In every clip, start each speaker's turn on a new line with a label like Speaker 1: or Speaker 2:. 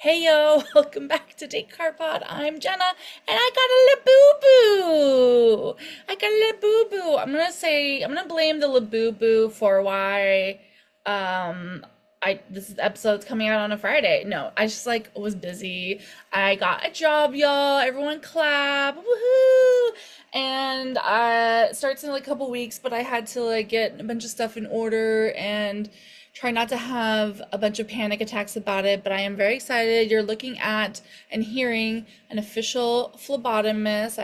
Speaker 1: Hey yo, welcome back to Take Car Pod. I'm Jenna, and I got a little boo boo. I got a little boo boo. I'm gonna blame the little boo boo for why, um, this episode's coming out on a Friday. No, I just like was busy. I got a job, y'all. Everyone clap, woohoo! And it starts in like a couple weeks, but I had to like get a bunch of stuff in order and try not to have a bunch of panic attacks about it, but I am very excited. You're looking at and hearing an official phlebotomist.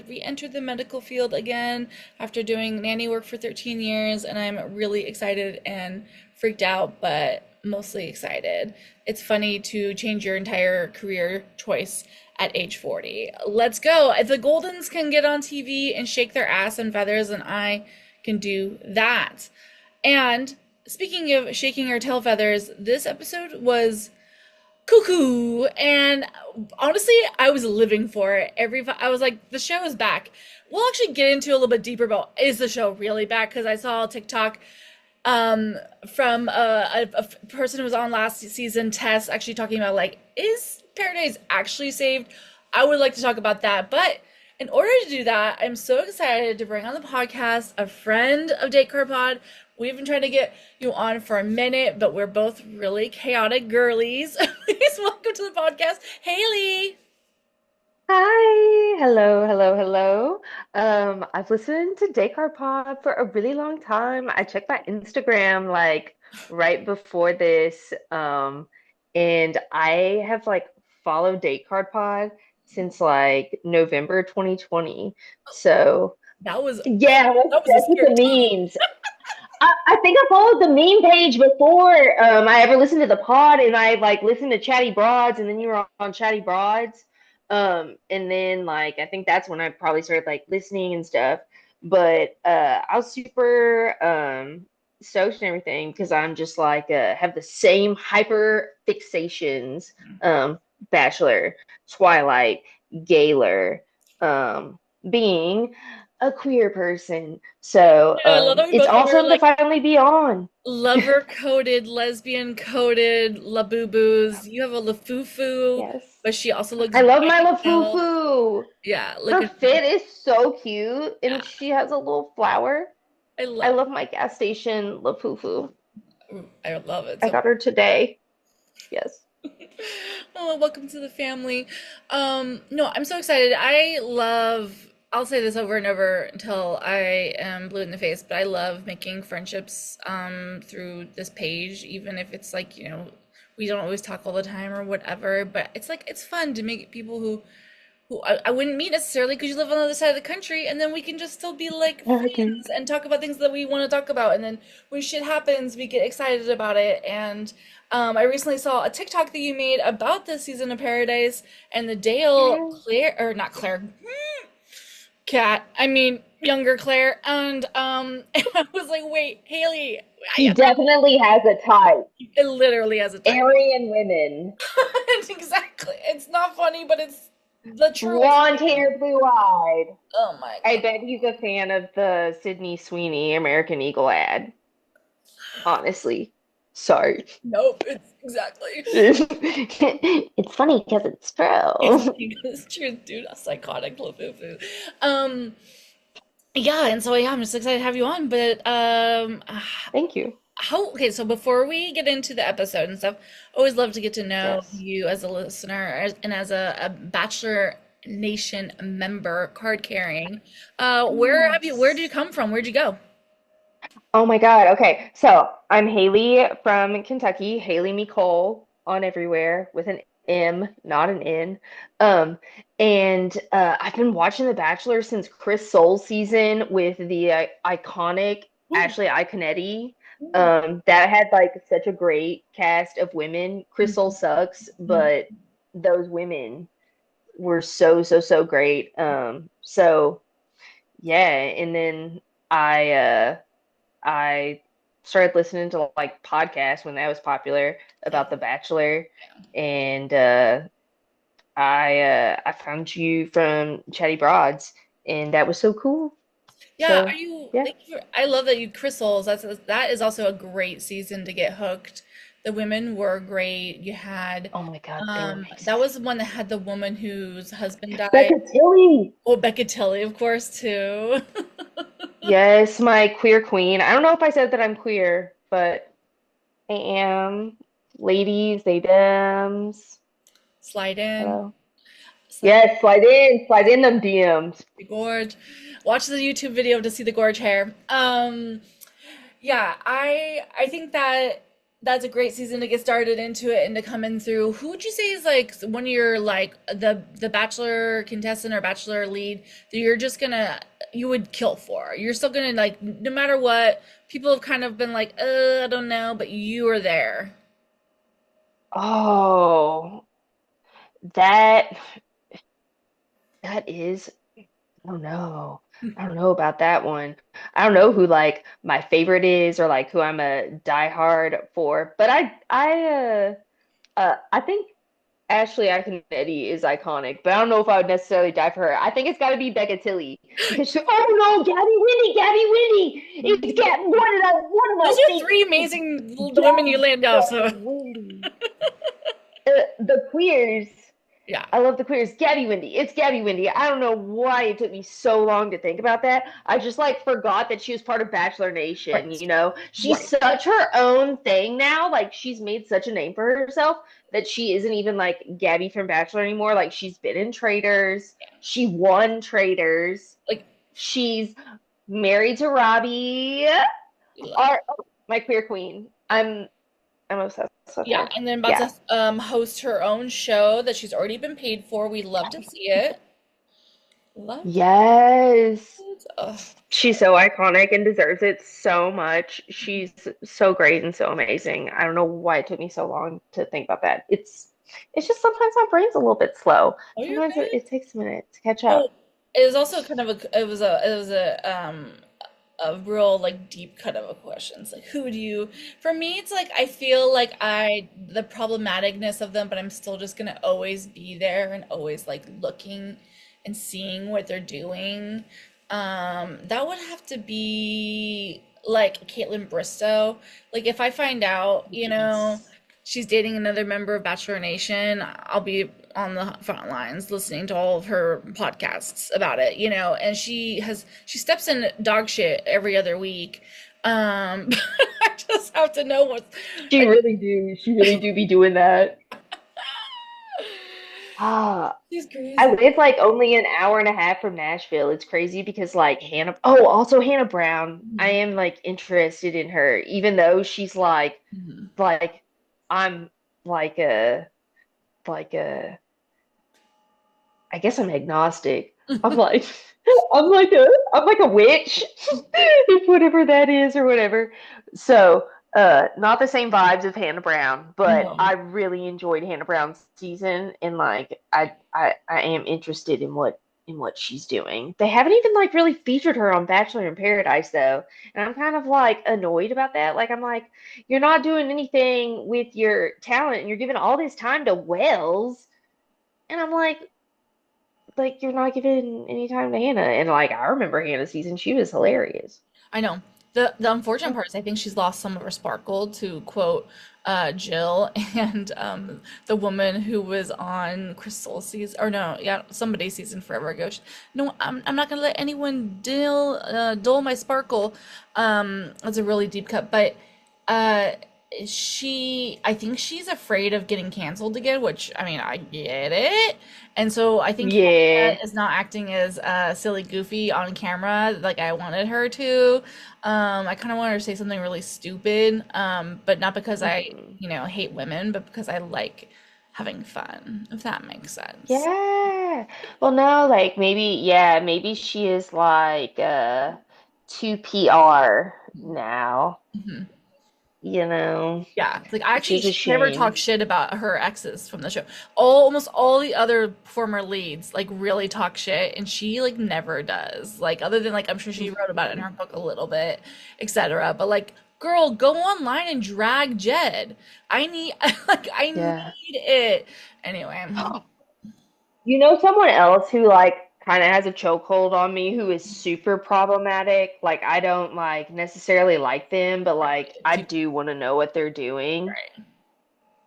Speaker 1: Re-entered the medical field again after doing nanny work for 13 years, and I'm really excited and freaked out, but mostly excited. It's funny to change your entire career choice at age 40. Let's go. If the Goldens can get on TV and shake their ass and feathers, and I can do that. And speaking of shaking our tail feathers, this episode was cuckoo, and honestly, I was living for it. I was like, the show is back. We'll actually get into a little bit deeper about is the show really back because I saw a TikTok from a person who was on last season, Tess, actually talking about like, is Paradise actually saved? I would like to talk about that, but in order to do that, I'm so excited to bring on the podcast a friend of Date Card Pod. We've been trying to get you on for a minute, but we're both really chaotic girlies. Please welcome to the podcast, Haley.
Speaker 2: Hi, hello. I've listened to Descartes Pod for a really long time. I checked my Instagram like right before this, and I have like followed Descartes Pod since like November 2020. So
Speaker 1: That was
Speaker 2: yeah, I'm
Speaker 1: that was a
Speaker 2: obsessed with
Speaker 1: scary time.
Speaker 2: the memes. I think I followed the meme page before I ever listened to the pod, and I like listened to Chatty Broads, and then you were on Chatty Broads, and then like I think that's when I probably started like listening and stuff. But I was super stoked and everything because I'm just like have the same hyper fixations, Bachelor, Twilight, Gaylor, being a queer person. So
Speaker 1: I love that we
Speaker 2: it's
Speaker 1: both are
Speaker 2: awesome to
Speaker 1: like
Speaker 2: finally be on.
Speaker 1: lover coded, lesbian coded, la boo boos. You have a la foo foo,
Speaker 2: Yes.
Speaker 1: but she also looks
Speaker 2: I love my
Speaker 1: very pale.
Speaker 2: Lafufu.
Speaker 1: Yeah, look
Speaker 2: Her
Speaker 1: at
Speaker 2: fit is so cute,
Speaker 1: yeah.
Speaker 2: and she has a little flower.
Speaker 1: I
Speaker 2: I
Speaker 1: love
Speaker 2: love my gas station Lafufu.
Speaker 1: I love it
Speaker 2: I
Speaker 1: so
Speaker 2: got her today. Yes.
Speaker 1: Oh, welcome to the family. No, I'm so excited. I'll say this over and over until I am blue in the face, but I love making friendships through this page, even if it's like, we don't always talk all the time or whatever, but it's like it's fun to meet people who I wouldn't meet necessarily because you live on the other side of the country, and then we can just still be like
Speaker 2: Okay.
Speaker 1: friends and talk about things that we want to talk about. And then when shit happens, we get excited about it. And I recently saw a TikTok that you made about this season of Paradise and the Dale
Speaker 2: Yeah.
Speaker 1: Claire, or not Claire, cat, I mean, younger Claire. And and I was like, wait, Haley,
Speaker 2: She definitely has a type.
Speaker 1: it literally has a type.
Speaker 2: Aryan women.
Speaker 1: Exactly. It's not funny, but it's the truth.
Speaker 2: Blonde hair, blue eyed.
Speaker 1: Oh my
Speaker 2: I
Speaker 1: God.
Speaker 2: bet he's a fan of the Sydney Sweeney American Eagle ad. Honestly. Sorry.
Speaker 1: Nope, it's exactly.
Speaker 2: It's funny because it's true.
Speaker 1: It's true, dude. A psychotic Lafufu. Um, yeah, and so yeah, I'm just excited to have you on. But
Speaker 2: Thank you.
Speaker 1: how? Okay, so before we get into the episode and stuff, I always love to get to know
Speaker 2: Yes.
Speaker 1: you as a listener and as a Bachelor Nation member, card carrying. Where did you
Speaker 2: Yes.
Speaker 1: come from? Where'd you go?
Speaker 2: Oh my God. Okay. So I'm Haley from Kentucky, Haley Micole on everywhere with an M, not an N. Um, and I've been watching The Bachelor since Chris Soul season with the iconic
Speaker 1: Ooh,
Speaker 2: Ashley Iconetti.
Speaker 1: ooh.
Speaker 2: That had like such a great cast of women. Chris Soul
Speaker 1: Mhm,
Speaker 2: sucks,
Speaker 1: mhm.
Speaker 2: but those women were so great. So yeah, and then I started listening to like podcasts when that was popular
Speaker 1: Yeah,
Speaker 2: about The Bachelor,
Speaker 1: yeah.
Speaker 2: and I found you from Chatty Broads, and that was so cool.
Speaker 1: Yeah, are
Speaker 2: So
Speaker 1: you?
Speaker 2: yeah,
Speaker 1: Thank you for, I love that you crystals. That is also a great season to get hooked. The women were great. You had
Speaker 2: Oh my God, they were
Speaker 1: that
Speaker 2: amazing.
Speaker 1: was the one that had the woman whose husband died.
Speaker 2: Becca Tilly.
Speaker 1: Oh, Becca Tilly, of course, too.
Speaker 2: Yes, my queer queen. I don't know if I said that I'm queer, but I am. Ladies, they dems.
Speaker 1: Slide in.
Speaker 2: Hello.
Speaker 1: Slide
Speaker 2: Yes, slide in them DMs.
Speaker 1: the gorge. Watch the YouTube video to see the gorge hair. Yeah, I think that that's a great season to get started into it and to come in through. Who would you say is like one of your like the Bachelor contestant or Bachelor lead that you're just gonna you would kill for? You're still gonna like no matter what. People have kind of been like, I don't know, but you are there.
Speaker 2: Oh, that that is, I don't know. I don't know about that one. I don't know who like my favorite is or like who I'm a diehard for. But I think Ashley Eddie is iconic, but I don't know if I would necessarily die for her. I think it's got to be Becca Tilly because oh no, Gabby Winnie, it's got one of
Speaker 1: Those
Speaker 2: my
Speaker 1: are three
Speaker 2: favorites.
Speaker 1: amazing women you
Speaker 2: Gabby
Speaker 1: land off. So
Speaker 2: Winnie. The queers.
Speaker 1: yeah,
Speaker 2: I love the queers. Gabby Windy. It's Gabby Windy. I don't know why it took me so long to think about that. I just like forgot that she was part of Bachelor Nation,
Speaker 1: right,
Speaker 2: She's
Speaker 1: right.
Speaker 2: such her own thing now. Like she's made such a name for herself that she isn't even like Gabby from Bachelor anymore. Like she's been in Traders. She won Traders.
Speaker 1: Like
Speaker 2: She's married to Robbie. Our, my queer queen. I'm obsessed with
Speaker 1: yeah,
Speaker 2: her.
Speaker 1: and then about
Speaker 2: Yeah.
Speaker 1: to host her own show that she's already been paid for. We love to see it. Love to
Speaker 2: Yes.
Speaker 1: see it. Ugh.
Speaker 2: She's so iconic and deserves it so much. She's so great and so amazing. I don't know why it took me so long to think about that. It's just sometimes my brain's a little bit slow.
Speaker 1: Oh, you're
Speaker 2: Sometimes
Speaker 1: good.
Speaker 2: it takes a minute to catch
Speaker 1: Oh,
Speaker 2: up.
Speaker 1: it was also kind of a real like deep cut of a questions. Like who do you for me it's like I feel like I the problematicness of them, but I'm still just gonna always be there and always like looking and seeing what they're doing. That would have to be like Caitlin Bristow. Like if I find out,
Speaker 2: Yes.
Speaker 1: she's dating another member of Bachelor Nation, I'll be on the front lines listening to all of her podcasts about it, and she steps in dog shit every other week. I just have to know what's
Speaker 2: She
Speaker 1: like
Speaker 2: really do. She really do be doing that. Ah,
Speaker 1: she's
Speaker 2: I
Speaker 1: crazy.
Speaker 2: live like only an hour and a half from Nashville. It's crazy because like also Hannah Brown. I
Speaker 1: Mhm.
Speaker 2: am like interested in her, even though she's
Speaker 1: Mhm.
Speaker 2: like I'm like a like a I guess I'm agnostic. I'm like I'm like a witch, whatever that is or whatever. So not the same vibes of Hannah Brown, but
Speaker 1: No.
Speaker 2: I really enjoyed Hannah Brown's season and like I am interested in what she's doing. They haven't even like really featured her on Bachelor in Paradise though. And I'm kind of like annoyed about that. Like I'm like, you're not doing anything with your talent and you're giving all this time to Wells. And I'm like you're not giving any time to Hannah. And like I remember Hannah's season, she was hilarious.
Speaker 1: I know. The unfortunate part is I think she's lost some of her sparkle to quote Jill and the woman who was on Crystal season or no, yeah, somebody's season forever ago. No, I'm not gonna let anyone dull my sparkle. That's a really deep cut, but uh I think she's afraid of getting canceled again, which I mean I get it. And so I think Hannah
Speaker 2: Yeah.
Speaker 1: is not acting as silly goofy on camera like I wanted her to. I kind of wanted her to say something really stupid, but not because I,
Speaker 2: Mhm.
Speaker 1: hate women, but because I like having fun, if that makes sense.
Speaker 2: Yeah. Well, no, like maybe, yeah, maybe she is like too PR now,
Speaker 1: Mhm.
Speaker 2: you know,
Speaker 1: Yeah, it's like I
Speaker 2: which
Speaker 1: actually
Speaker 2: is a
Speaker 1: she never talk
Speaker 2: shame.
Speaker 1: shit about her exes from the show. Almost all the other former leads like really talk shit, and she like never does. Like other than like I'm sure she wrote about it in her
Speaker 2: Mhm.
Speaker 1: book a little bit, etc. But like, girl, go online and drag Jed. I need like I
Speaker 2: Yeah.
Speaker 1: need it anyway.
Speaker 2: You know someone else who like kind of has a chokehold on me who is super problematic? Like I don't like necessarily like them, but like I
Speaker 1: Right.
Speaker 2: do want to know what they're doing.
Speaker 1: Right.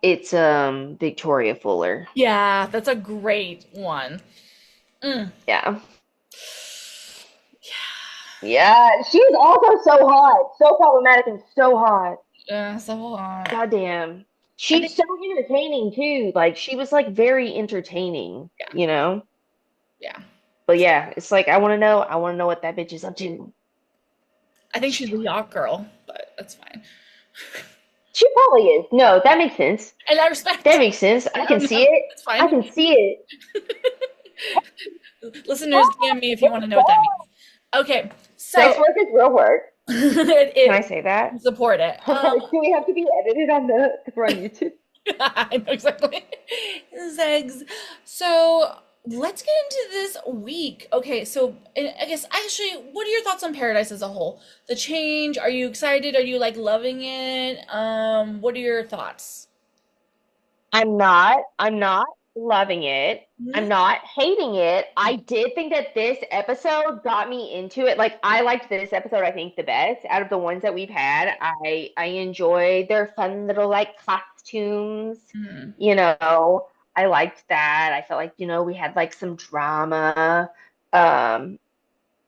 Speaker 2: It's Victoria Fuller.
Speaker 1: Yeah, that's a great one. Mm.
Speaker 2: Yeah. Yeah, she's also so hot, so problematic and so hot.
Speaker 1: Yeah, so
Speaker 2: Goddamn.
Speaker 1: I think
Speaker 2: She's so entertaining too. Like she was like very entertaining,
Speaker 1: yeah,
Speaker 2: you know?
Speaker 1: yeah.
Speaker 2: But yeah, it's like I wanna know what that bitch is up to.
Speaker 1: I
Speaker 2: What's
Speaker 1: think
Speaker 2: she
Speaker 1: she's a
Speaker 2: doing?
Speaker 1: yacht girl, but that's fine.
Speaker 2: She probably is. No, that makes sense.
Speaker 1: And I respect.
Speaker 2: That makes sense.
Speaker 1: I
Speaker 2: I can
Speaker 1: don't
Speaker 2: see
Speaker 1: know.
Speaker 2: it.
Speaker 1: It's
Speaker 2: I
Speaker 1: fine.
Speaker 2: can see it.
Speaker 1: Listeners, DM me if you want to know what that means. Okay,
Speaker 2: Sex
Speaker 1: so
Speaker 2: work is real work.
Speaker 1: it
Speaker 2: Can I
Speaker 1: is.
Speaker 2: say that?
Speaker 1: Support it.
Speaker 2: I'm sorry, do we have to be edited on the if we're on YouTube?
Speaker 1: I know exactly. Zags. So let's get into this week. Okay, so I guess actually, what are your thoughts on Paradise as a whole? The change, are you excited? Are you like loving it? What are your thoughts?
Speaker 2: I'm not loving it. I'm
Speaker 1: Mhm.
Speaker 2: not hating it. I did think that this episode got me into it. Like I liked this episode, I think, the best out of the ones that we've had. I enjoyed their fun little like costumes,
Speaker 1: Mhm.
Speaker 2: you know. I liked that. I felt like, we had like some drama. Um,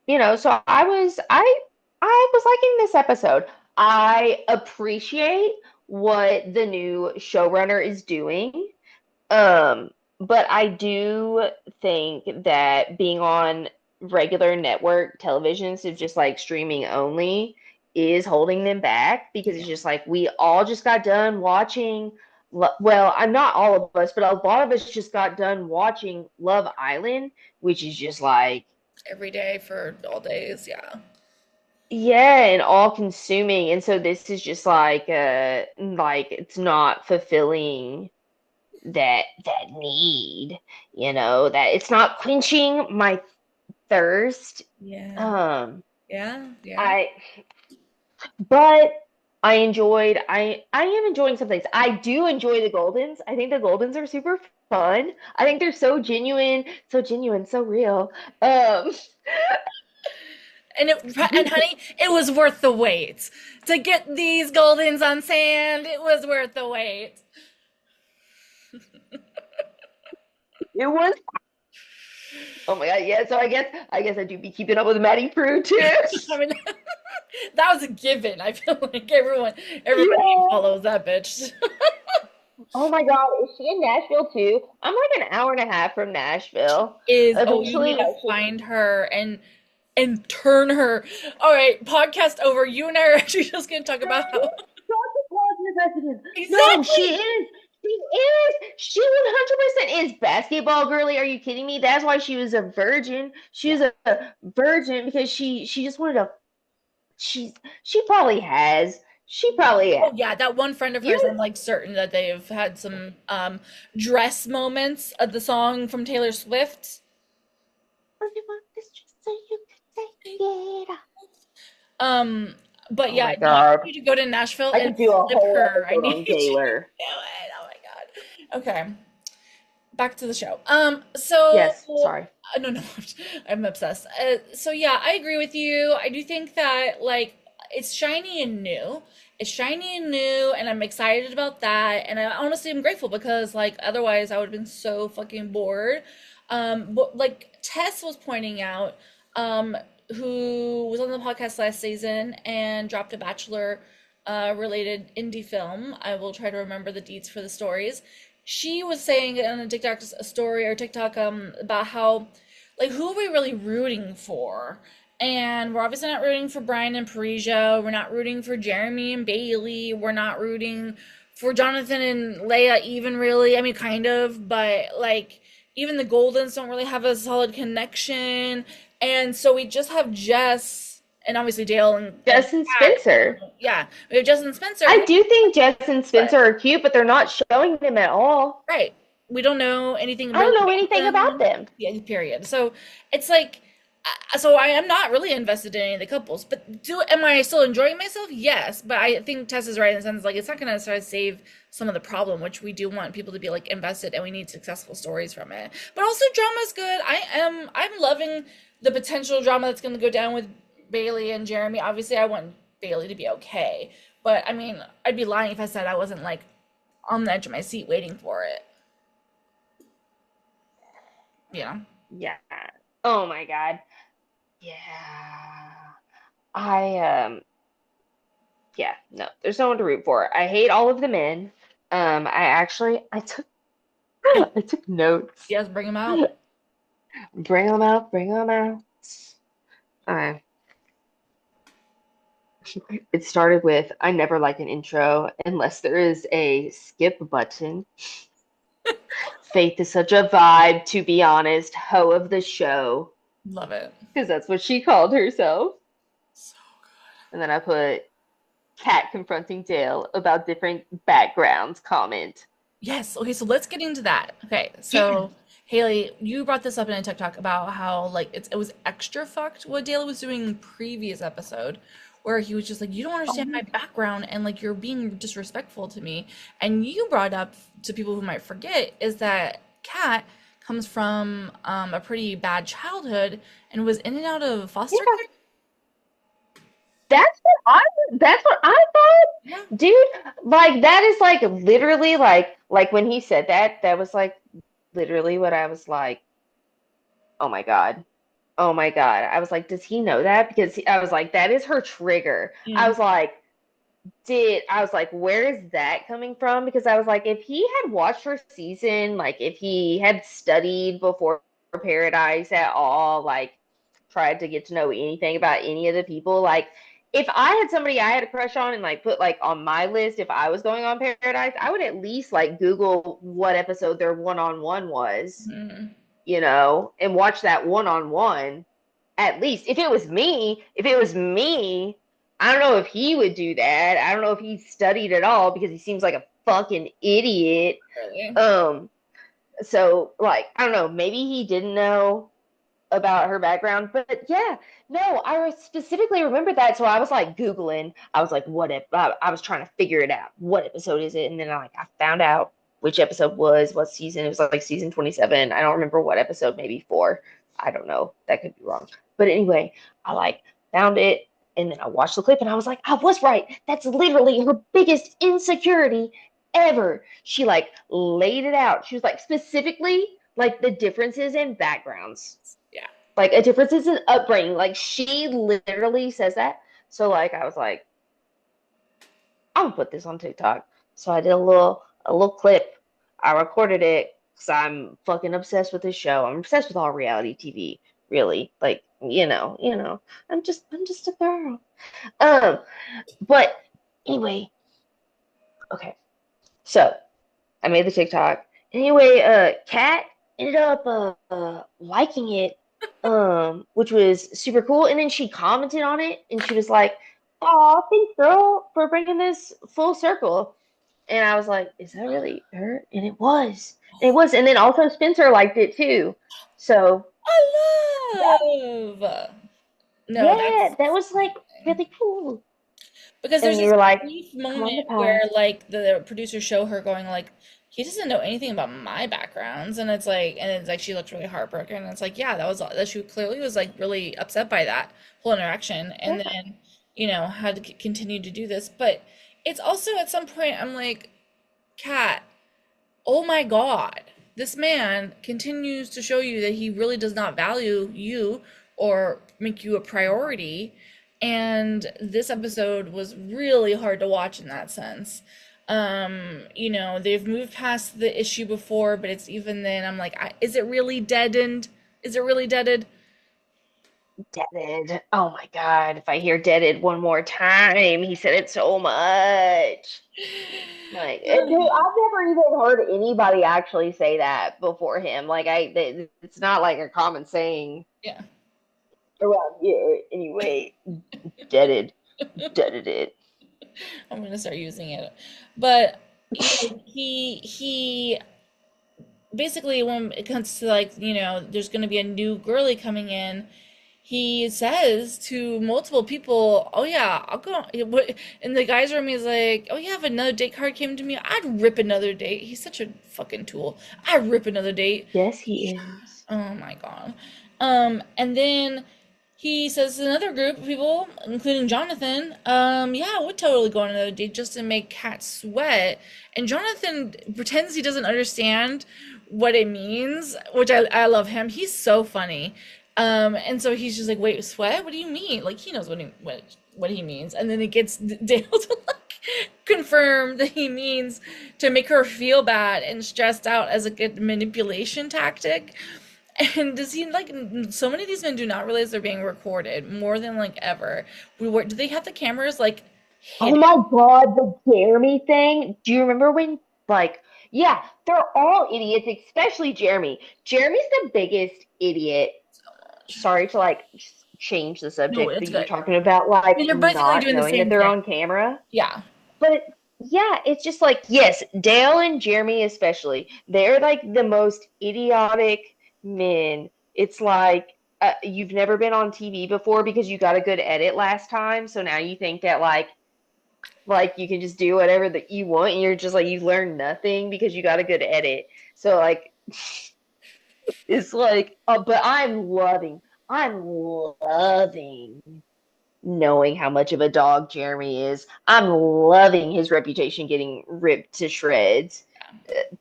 Speaker 2: so I was liking this episode. I appreciate what the new showrunner is doing. Um, but I do think that being on regular network television instead of just like streaming only is holding them back because it's
Speaker 1: Yeah,
Speaker 2: just like we all just got done watching. Well, I'm not all of us, but a lot of us just got done watching Love Island, which is just like,
Speaker 1: every day for all days. Yeah.
Speaker 2: yeah, and all consuming. And so this is just like it's not fulfilling that need, that it's not quenching my thirst.
Speaker 1: Yeah.
Speaker 2: Um,
Speaker 1: Yeah. Yeah.
Speaker 2: I but I am enjoying some things. I do enjoy the Goldens. I think the Goldens are super fun. I think they're so genuine, so real. Um,
Speaker 1: And honey, it was worth the wait. To get these Goldens on sand, it was worth the wait.
Speaker 2: it was oh my God, yeah. So I guess I do be keeping up with Maddie Prue too.
Speaker 1: I mean, that was a given. I feel like everybody
Speaker 2: Yeah.
Speaker 1: follows that bitch.
Speaker 2: Oh my God, is she in Nashville too? I'm like an hour and a half from Nashville.
Speaker 1: You need
Speaker 2: Eventually,
Speaker 1: to
Speaker 2: I should.
Speaker 1: find her and turn her. All right, podcast over. You and I are actually just gonna talk about how
Speaker 2: No,
Speaker 1: exactly.
Speaker 2: She is. She 100% is basketball girly. Are you kidding me? That's why she was a virgin. She
Speaker 1: Yeah.
Speaker 2: was a virgin because she just wanted to. She's she probably has. She probably has.
Speaker 1: Oh yeah, that one friend of hers.
Speaker 2: You
Speaker 1: I'm like certain that they've had some dress moments of the song from Taylor Swift.
Speaker 2: only want this just so you could take it off.
Speaker 1: Um, but
Speaker 2: Oh
Speaker 1: yeah,
Speaker 2: my
Speaker 1: no, I
Speaker 2: God.
Speaker 1: need you to go to Nashville
Speaker 2: I
Speaker 1: and
Speaker 2: could do a
Speaker 1: flip
Speaker 2: whole
Speaker 1: her. I
Speaker 2: episode
Speaker 1: need
Speaker 2: on
Speaker 1: you to do
Speaker 2: Taylor.
Speaker 1: it. Oh my God. Okay, back to the show. So
Speaker 2: Yes, sorry.
Speaker 1: no, no, I'm obsessed. So yeah, I agree with you. I do think that like it's shiny and new. It's shiny and new, and I'm excited about that. And I honestly am grateful because like otherwise I would have been so fucking bored. But like Tess was pointing out, um, who was on the podcast last season and dropped a Bachelor related indie film. I will try to remember the deets for the stories. She was saying on a TikTok story or TikTok about how like who are we really rooting for? And we're obviously not rooting for Brian and Parisia. We're not rooting for Jeremy and Bailey. We're not rooting for Jonathan and Leia even really. I mean kind of, but like even the Goldens don't really have a solid connection. And so we just have Jess and obviously Dale and
Speaker 2: Justin
Speaker 1: Pat.
Speaker 2: Spencer.
Speaker 1: Yeah, we have Jess and Spencer.
Speaker 2: I do think Jess and
Speaker 1: But
Speaker 2: Spencer are cute, but they're not showing them at all.
Speaker 1: right. We don't know anything
Speaker 2: I
Speaker 1: really
Speaker 2: don't know
Speaker 1: about
Speaker 2: anything about
Speaker 1: them.
Speaker 2: them.
Speaker 1: Yeah, period. So it's like, so I am not really invested in any of the couples. But am I still enjoying myself? Yes. But I think Tess is right in the sense like it's not going to necessarily save some of the problem, which we do want people to be like invested, and we need successful stories from it. But also drama is good. I'm loving the potential drama that's going to go down with Bailey and Jeremy. Obviously, I want Bailey to be okay. But I mean, I'd be lying if I said I wasn't like on the edge of my seat waiting for it. Yeah.
Speaker 2: Yeah. Oh my God. Yeah. I yeah, no, there's no one to root for. I hate all of the men. I took I took notes.
Speaker 1: Yes, bring him out.
Speaker 2: Bring them out, bring them out. Uh, it started with I never like an intro unless there is a skip button. Faith is such a vibe, to be honest. Hoe of the show.
Speaker 1: Love it.
Speaker 2: Because that's what she called herself.
Speaker 1: So
Speaker 2: And then I put Cat confronting Dale about different backgrounds comment.
Speaker 1: yes. Okay, so let's get into that. Okay,
Speaker 2: Yeah.
Speaker 1: so Haley, you brought this up in a TikTok about how like it was extra fucked what Dale was doing in previous episode, where he was just like, "You don't understand
Speaker 2: Oh,
Speaker 1: my background, and like you're being disrespectful to me." And you brought up to people who might forget is that Kat comes from a pretty bad childhood and was in and out of foster
Speaker 2: yeah.
Speaker 1: care.
Speaker 2: That's what I
Speaker 1: Yeah.
Speaker 2: thought. Dude, like that is like literally like when he said that, that was like literally what I was like, "Oh my God. Oh my God." I was like, "Does he know that?" Because I was like, "That is her trigger."
Speaker 1: Mm.
Speaker 2: I was like, where is that coming from? Because I was like, if he had watched her season, like if he had studied before Paradise at all, like tried to get to know anything about any of the people, like if I had somebody I had a crush on and like put like on my list, if I was going on Paradise, I would at least like Google what episode their one-on-one was,
Speaker 1: Mm.
Speaker 2: and watch that one-on-one. At least if it was me, I don't know if he would do that. I don't know if he studied at all because he seems like a fucking idiot.
Speaker 1: Really.
Speaker 2: Um, so like I don't know, maybe he didn't know about her background, but yeah, no, I specifically remember that. So I was like Googling, I was like, what if I was trying to figure it out? What episode is it? And then I found out which episode was what season. It was like season 27. I don't remember what episode, maybe four. I don't know. That could be wrong. But anyway, I like found it and then I watched the clip and I was like, I was right. That's literally her biggest insecurity ever. She like laid it out. She was like specifically like the differences in backgrounds,
Speaker 1: Yeah.
Speaker 2: like a differences in upbringing. Like she literally says that. So like I was like, I'm gonna put this on TikTok. So I did a little clip. I recorded it because I'm fucking obsessed with this show. I'm obsessed with all reality TV, really. Like, I'm just a girl. Um, but anyway, okay. So I made the TikTok. Anyway, Kat ended up liking it, which was super cool. And then she commented on it, and she was like, "Oh, thanks, girl, for bringing this full circle." And I was like, "Is that really her?" And it was. And it was. And then also Spencer liked it too. So
Speaker 1: I love. No,
Speaker 2: yeah,
Speaker 1: that's
Speaker 2: that was like really cool.
Speaker 1: because there's
Speaker 2: And you
Speaker 1: this
Speaker 2: were like,
Speaker 1: brief
Speaker 2: "Come on the
Speaker 1: moment where
Speaker 2: pod."
Speaker 1: like the producers show her going like, he doesn't know anything about my backgrounds, and it's like she looks really heartbroken, and it's like, yeah, that she clearly was like really upset by that whole interaction, and
Speaker 2: Yeah.
Speaker 1: then had to continue to do this, but it's also at some point I'm like, Kat, oh my God, this man continues to show you that he really does not value you or make you a priority. And this episode was really hard to watch in that sense. They've moved past the issue before, but it's even then, I'm like, is it really deadened? Is it really deaded?
Speaker 2: Deaded. Oh my God. If I hear deaded one more time, he said it so much. Like, dude, I've never even heard anybody actually say that before him. Like, it's not like a common saying
Speaker 1: Yeah.
Speaker 2: around here. Anyway, deaded, deaded it.
Speaker 1: I'm gonna start using it. But he basically, when it comes to like, there's going to be a new girly coming in, he says to multiple people, oh yeah, I'll go. And the guy's room, he's like, oh yeah, if another date card came to me, I'd rip another date. He's such a fucking tool. I'd rip another date.
Speaker 2: Yes, he is.
Speaker 1: Oh my God. And then he says to another group of people, including Jonathan, yeah, we'd totally go on another date just to make Kat sweat. And Jonathan pretends he doesn't understand what it means, which I love him. He's so funny. And so he's just like, wait, sweat? What do you mean? Like he knows what he means. And then it gets Dale to like confirm that he means to make her feel bad and stressed out as a good manipulation tactic. And does he like so many of these men do not realize they're being recorded more than like ever. Do they have the cameras like
Speaker 2: Oh
Speaker 1: hidden?
Speaker 2: my God, the Jeremy thing. Do you remember when, like, yeah, they're all idiots, especially Jeremy. Jeremy's the biggest idiot. Sorry to like change the
Speaker 1: No,
Speaker 2: subject,
Speaker 1: it's
Speaker 2: but you were
Speaker 1: good.
Speaker 2: talking about
Speaker 1: I
Speaker 2: like
Speaker 1: mean, they're basically
Speaker 2: not
Speaker 1: doing the
Speaker 2: knowing that
Speaker 1: same
Speaker 2: they're
Speaker 1: thing.
Speaker 2: on camera.
Speaker 1: Yeah.
Speaker 2: But yeah, it's just like, yes, Dale and Jeremy especially, they're like the most idiotic men. It's like you've never been on TV before because you got a good edit last time, so now you think that like you can just do whatever that you want and you're just like you learn nothing because you got a good edit. So like it's like but I'm loving knowing how much of a dog Jeremy is. I'm loving his reputation getting ripped to shreds.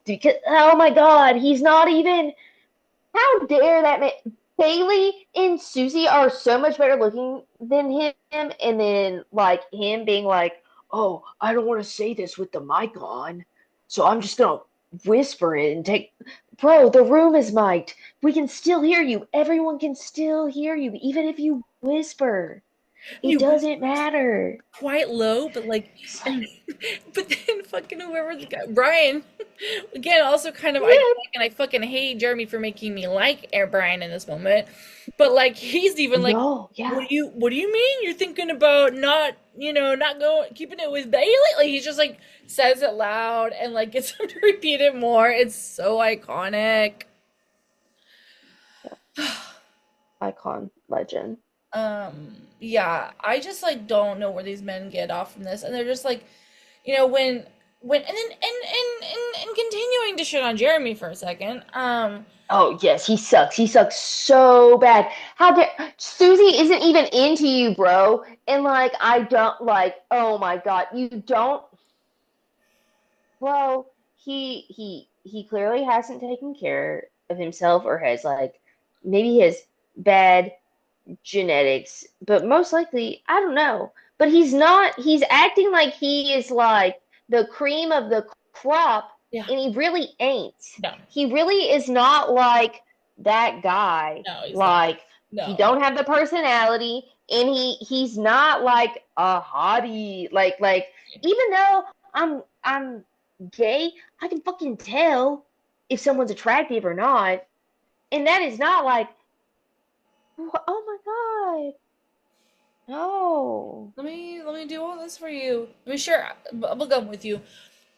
Speaker 2: Because oh my God, he's not even. How dare that man? Bailey and Susie are so much better looking than him, and then like him being like, "Oh, I don't want to say this with the mic on, so I'm just gonna whisper it and take." Bro, the room is mic'd. We can still hear you. Everyone can still hear you, even if you whisper. It
Speaker 1: You
Speaker 2: doesn't matter.
Speaker 1: quite low, but like,
Speaker 2: It's like,
Speaker 1: and but then fucking whoever the guy, Brian, again, also kind of iconic,
Speaker 2: yeah,
Speaker 1: and I fucking hate Jeremy for making me like Air Brian in this moment. But like, he's even like,
Speaker 2: no, yeah.
Speaker 1: what do you mean? You're thinking about not, not going, keeping it with Bailey? Like, he just like says it loud and like gets him to repeat it more. It's so iconic.
Speaker 2: Icon, legend.
Speaker 1: Yeah, I just like don't know where these men get off from this, and they're just like, when and then and continuing to shit on Jeremy for a second.
Speaker 2: Oh yes, he sucks. He sucks so bad. How dare Susie isn't even into you, bro? And like I don't like. Oh my God, you don't, bro. He clearly hasn't taken care of himself, or has like maybe he has bad genetics, but most likely I don't know. But he's not. He's acting like he is like the cream of the crop,
Speaker 1: Yeah,
Speaker 2: and he really ain't.
Speaker 1: no,
Speaker 2: He really is not like that guy.
Speaker 1: no, he's not.
Speaker 2: Like he
Speaker 1: No,
Speaker 2: don't have the personality, and he's not like a hottie. Like even though I'm gay, I can fucking tell if someone's attractive or not, and that is not like oh my God. No.
Speaker 1: let me do all this for you. I mean, sure, I'll go with you,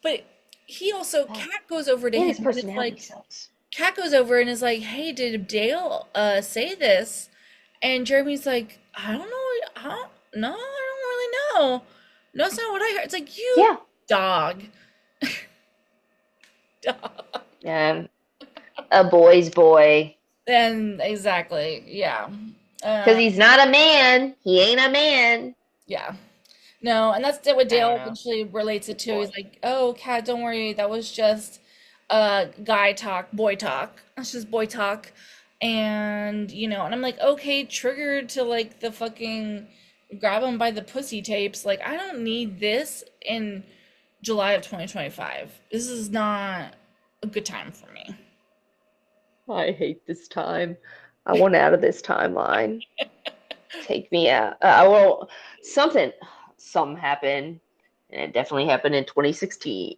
Speaker 1: but he also
Speaker 2: Oh.
Speaker 1: Kat goes over to
Speaker 2: And
Speaker 1: him
Speaker 2: his
Speaker 1: and it's
Speaker 2: personality
Speaker 1: like
Speaker 2: sucks.
Speaker 1: Kat goes over and is like, "Hey, did Dale say this?" And Jeremy's like, "I don't know. I don't no, I don't really know. No, it's not what I heard." It's like, "You
Speaker 2: Yeah.
Speaker 1: dog." Dog.
Speaker 2: A boy's boy.
Speaker 1: And exactly, yeah.
Speaker 2: Because
Speaker 1: Uh,
Speaker 2: he's not a man. He ain't a man.
Speaker 1: yeah. No, and that's what
Speaker 2: I don't
Speaker 1: Dale
Speaker 2: know.
Speaker 1: eventually relates it
Speaker 2: Good
Speaker 1: to.
Speaker 2: boy.
Speaker 1: He's like, "Oh, Kat, don't worry. That was just guy talk, boy talk. That's just boy talk." And, and I'm like, "Okay, triggered to like the fucking grab him by the pussy tapes. Like, I don't need this in July of 2025. This is not a good time for me."
Speaker 2: I hate this time. I want out of this timeline. Take me out. I will. Something, something happened, and it definitely happened in 2016.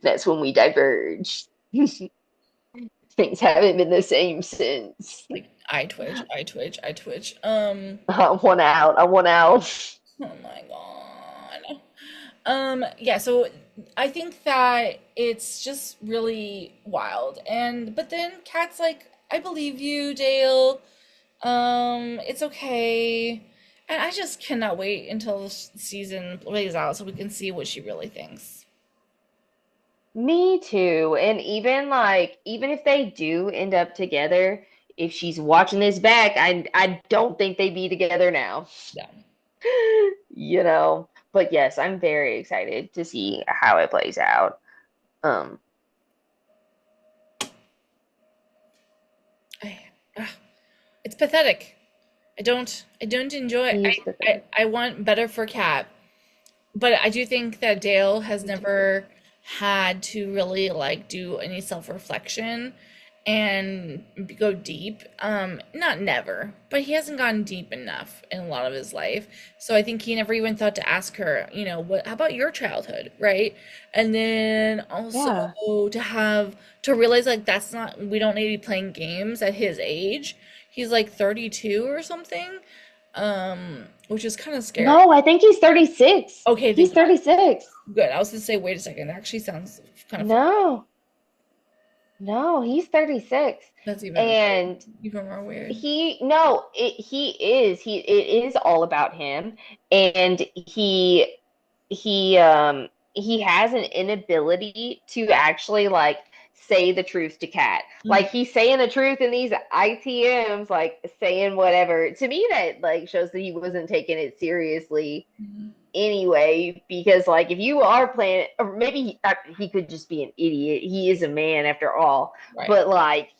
Speaker 2: That's when we diverged. Things haven't been the same since.
Speaker 1: Like, I twitch, I twitch, I twitch.
Speaker 2: I want out. I want out.
Speaker 1: Oh my God. Yeah, so I think that it's just really wild. But then Kat's like, "I believe you, Dale. It's okay." And I just cannot wait until the season plays out so we can see what she really thinks.
Speaker 2: Me too. And even like, even if they do end up together, if she's watching this back, I don't think they'd be together now.
Speaker 1: Yeah.
Speaker 2: You know. But yes, I'm very excited to see how it plays out. Um,
Speaker 1: I, ugh, it's pathetic. I don't enjoy it.
Speaker 2: he is pathetic.
Speaker 1: I want better for Kat. But I do think that Dale has
Speaker 2: Me too.
Speaker 1: never had to really like do any self-reflection and go deep. Not never, but he hasn't gone deep enough in a lot of his life. So I think he never even thought to ask her, what, how about your childhood, right? And then also
Speaker 2: Yeah.
Speaker 1: to realize like that's not, we don't need to be playing games at his age. He's like 32 or something. Which is kind of scary.
Speaker 2: No, I think he's 36.
Speaker 1: Okay,
Speaker 2: He's
Speaker 1: thank God.
Speaker 2: 36.
Speaker 1: Good. I was gonna say, wait a second. That actually sounds kind of far.
Speaker 2: No, no, he's 36.
Speaker 1: That's
Speaker 2: And
Speaker 1: even more weird.
Speaker 2: he is. It is all about him. And he has an inability to actually like say the truth to Kat.
Speaker 1: Mhm.
Speaker 2: Like he's saying the truth in these ITMs, like saying whatever. To me, that like shows that he wasn't taking it seriously
Speaker 1: Mhm.
Speaker 2: anyway. Because like if you are playing, or maybe he could just be an idiot. He is a man after all.
Speaker 1: Right.
Speaker 2: But like,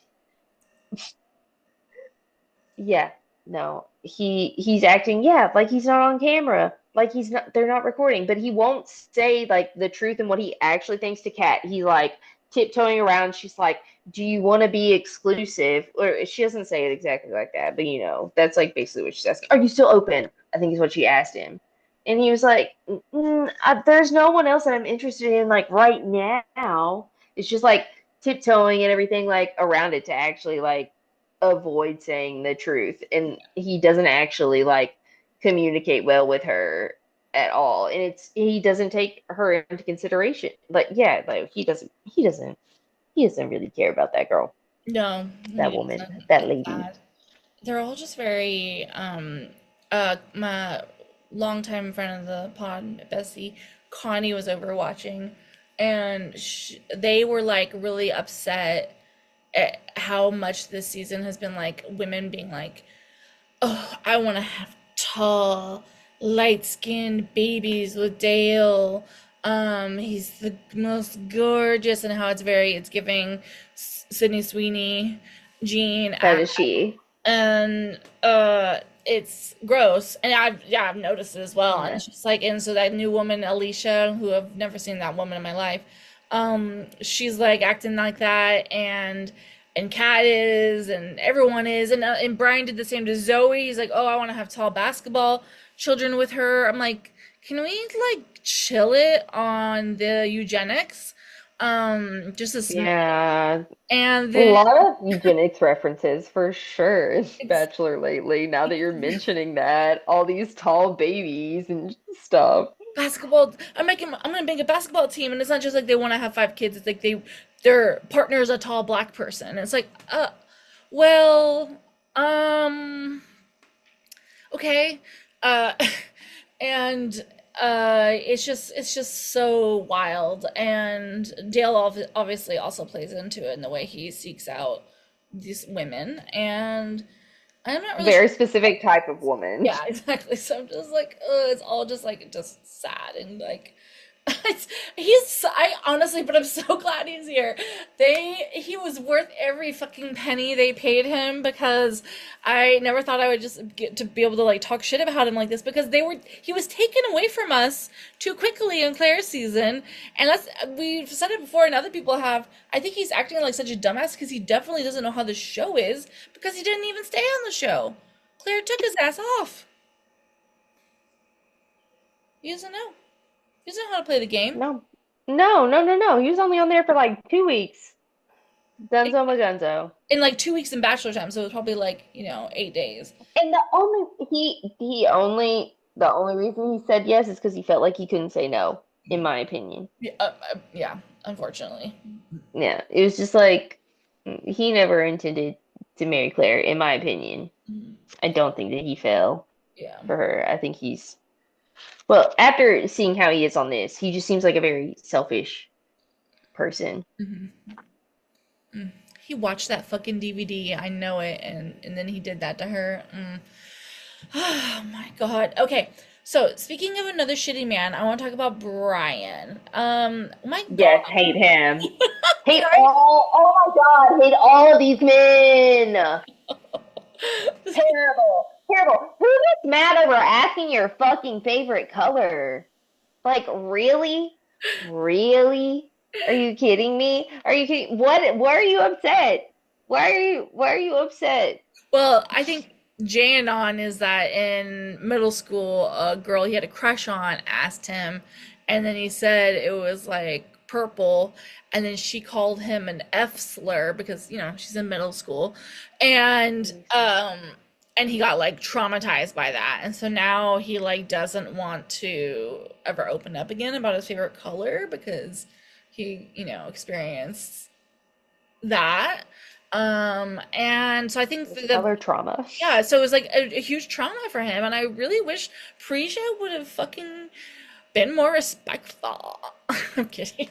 Speaker 2: yeah, no, he's acting, yeah, like he's not on camera, like he's not. They're not recording, but he won't say like the truth and what he actually thinks to Kat. He like tiptoeing around. She's like, "Do you want to be exclusive?" Or she doesn't say it exactly like that, but that's like basically what she's asking. Are you still open? I think is what she asked him, and he was like, "There's no one else that I'm interested in like right now." It's just like tiptoeing and everything like around it to actually like avoid saying the truth, and he doesn't actually like communicate well with her at all, and he doesn't take her into consideration. Like, yeah, like he doesn't really care about that girl,
Speaker 1: No,
Speaker 2: that
Speaker 1: he
Speaker 2: woman,
Speaker 1: doesn't.
Speaker 2: that
Speaker 1: It's
Speaker 2: lady.
Speaker 1: sad. They're all just very my longtime friend of the pod, Bessie, Connie was over watching, and they were like really upset at how much this season has been like women being like, oh, I want to have tall, light-skinned babies with Dale. He's the most gorgeous, and how it's giving Sydney Sweeney, Jean,
Speaker 2: That is she.
Speaker 1: and it's gross. And I've noticed it as well. And
Speaker 2: Yeah.
Speaker 1: it's just like, and so that new woman, Alicia, who I've never seen that woman in my life, she's like acting like that, and Kat is, and everyone is, and Brian did the same to Zoe. He's like, oh, I want to have tall basketball children with her. I'm like, can we like chill it on the eugenics? Just a smidge.
Speaker 2: Yeah,
Speaker 1: And
Speaker 2: a
Speaker 1: then
Speaker 2: lot of eugenics references for sure in
Speaker 1: it's
Speaker 2: Bachelor lately. Now that you're mentioning that, all these tall babies and stuff.
Speaker 1: basketball. I'm gonna make a basketball team, and it's not just like they want to have 5 kids. It's like their partner is a tall black person. And it's like, well, um, okay, uh, and it's just so wild. And Dale obviously also plays into it in the way he seeks out these women, and I'm not really sure.
Speaker 2: Very specific type of woman.
Speaker 1: Yeah, exactly. So I'm just like, it's all just like just sad and like it's, I honestly, but I'm so glad he's here. He was worth every fucking penny they paid him, because I never thought I would just get to be able to like talk shit about him like this, because he was taken away from us too quickly in Claire's season. And we've said it before and other people have. I think he's acting like such a dumbass because he definitely doesn't know how the show is, because he didn't even stay on the show. Claire took his ass off. He doesn't know. He doesn't know how to play the game.
Speaker 2: No, no, no, no, no. He was only on there for like 2 weeks. Dunzo Magunzo.
Speaker 1: In like 2 weeks in bachelor time, so it was probably like 8 days.
Speaker 2: And the only reason he said yes is because he felt like he couldn't say no, in my opinion.
Speaker 1: Yeah, yeah, unfortunately.
Speaker 2: Yeah, it was just like he never intended to marry Claire, in my opinion.
Speaker 1: Mhm.
Speaker 2: I don't think that he fell
Speaker 1: Yeah.
Speaker 2: for her. I think well, after seeing how he is on this, he just seems like a very selfish person.
Speaker 1: Hmm. he watched that fucking DVD. I know it, and then he did that to her. Oh my God. Okay. So speaking of another shitty man, I want to talk about Brian. Oh my God.
Speaker 2: Yes, hate him. Hate
Speaker 1: Brian.
Speaker 2: all. Oh my God, hate all of these men. Terrible, terrible. Who gets mad over asking your fucking favorite color? Like, really? Really? Are you kidding me? Are you kidding? What? Why are you upset? Why are you upset?
Speaker 1: Well, I think Janon is that in middle school, a girl he had a crush on asked him, and then he said it was like purple, and then she called him an F slur because, she's in middle school, and and he got like traumatized by that, and so now he like doesn't want to ever open up again about his favorite color because he, experienced that. And so I think
Speaker 2: It's
Speaker 1: the
Speaker 2: color trauma.
Speaker 1: yeah, so it was like a huge trauma for him, and I really wish Prisha would have fucking been more respectful. I'm kidding.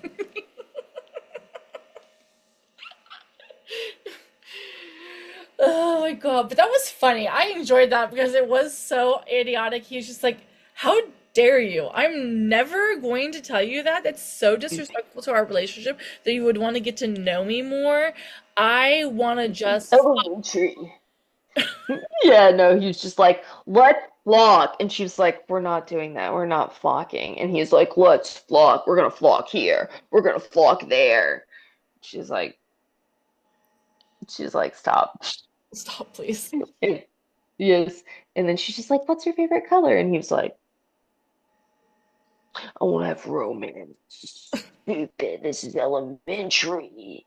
Speaker 1: Oh my God, but that was funny. I enjoyed that because it was so idiotic. He was just like, "How dare you? I'm never going to tell you that. That's so disrespectful to our relationship that you would want to get to know me more. I want to just
Speaker 2: Elementary. Yeah, no, he was just like, let's flock. And she was like, we're not doing that. We're not flocking. And he's like, let's flock. We're gonna flock here. We're gonna flock there. She's like, she's like, stop.
Speaker 1: stop, please."
Speaker 2: And- yes. And then she's just like, what's your favorite color? And he was like, I want to have romance. Stupid. This is elementary.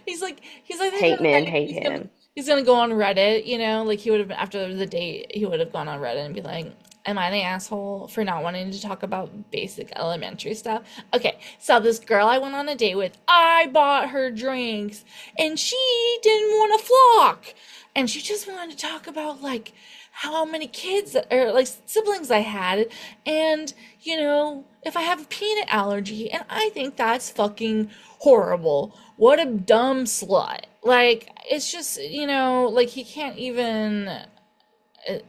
Speaker 1: He's like the kind
Speaker 2: Hate
Speaker 1: of guy
Speaker 2: men, hate him.
Speaker 1: he's gonna go on Reddit, like he would have been after the date, he would have gone on Reddit and be like, "Am I the asshole for not wanting to talk about basic elementary stuff?" Okay, so this girl I went on a date with, I bought her drinks, and she didn't want to flock, and she just wanted to talk about like how many kids or like siblings I had, and if I have a peanut allergy, and I think that's fucking horrible. What a dumb slut. Like, it's just, like he can't even.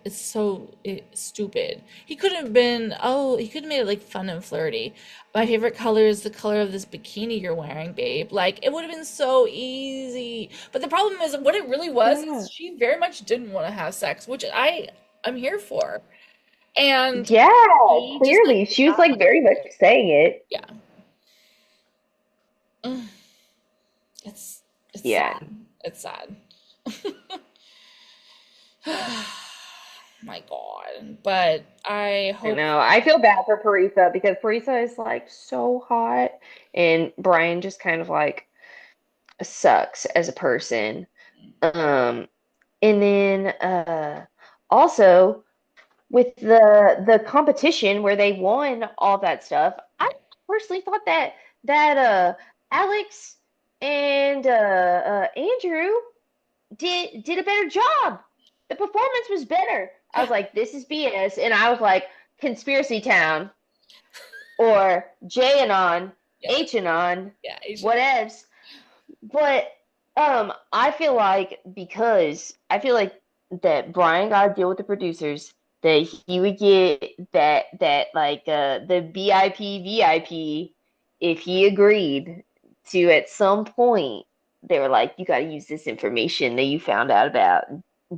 Speaker 1: It's so stupid. He could have made it like fun and flirty. My favorite color is the color of this bikini you're wearing, babe. Like, it would have been so easy. But the problem is, what it really was
Speaker 2: Yeah.
Speaker 1: is she very much didn't want to have sex, which I'm here for. And
Speaker 2: Yeah,
Speaker 1: he just like
Speaker 2: clearly.
Speaker 1: did
Speaker 2: She was
Speaker 1: not
Speaker 2: like
Speaker 1: want
Speaker 2: very much saying it.
Speaker 1: yeah. Mm, it's
Speaker 2: Yeah.
Speaker 1: sad. It's sad. My God. But I
Speaker 2: I
Speaker 1: hope
Speaker 2: know. I feel bad for Parisa because Parisa is like so hot and Brian just kind of like sucks as a person. Um and then also with the competition where they won all that stuff, I personally thought that Alex and Andrew did a better job. The performance was better. I was
Speaker 1: yeah,
Speaker 2: like, this is BS, and I was like, Conspiracy Town or J Anon,
Speaker 1: yeah,
Speaker 2: H Anon,
Speaker 1: yeah, Asian.
Speaker 2: whatevs. But I feel like because I feel like that Brian got to deal with the producers that he would get that like the VIP if he agreed to at some point they were like you got to use this information that you found out about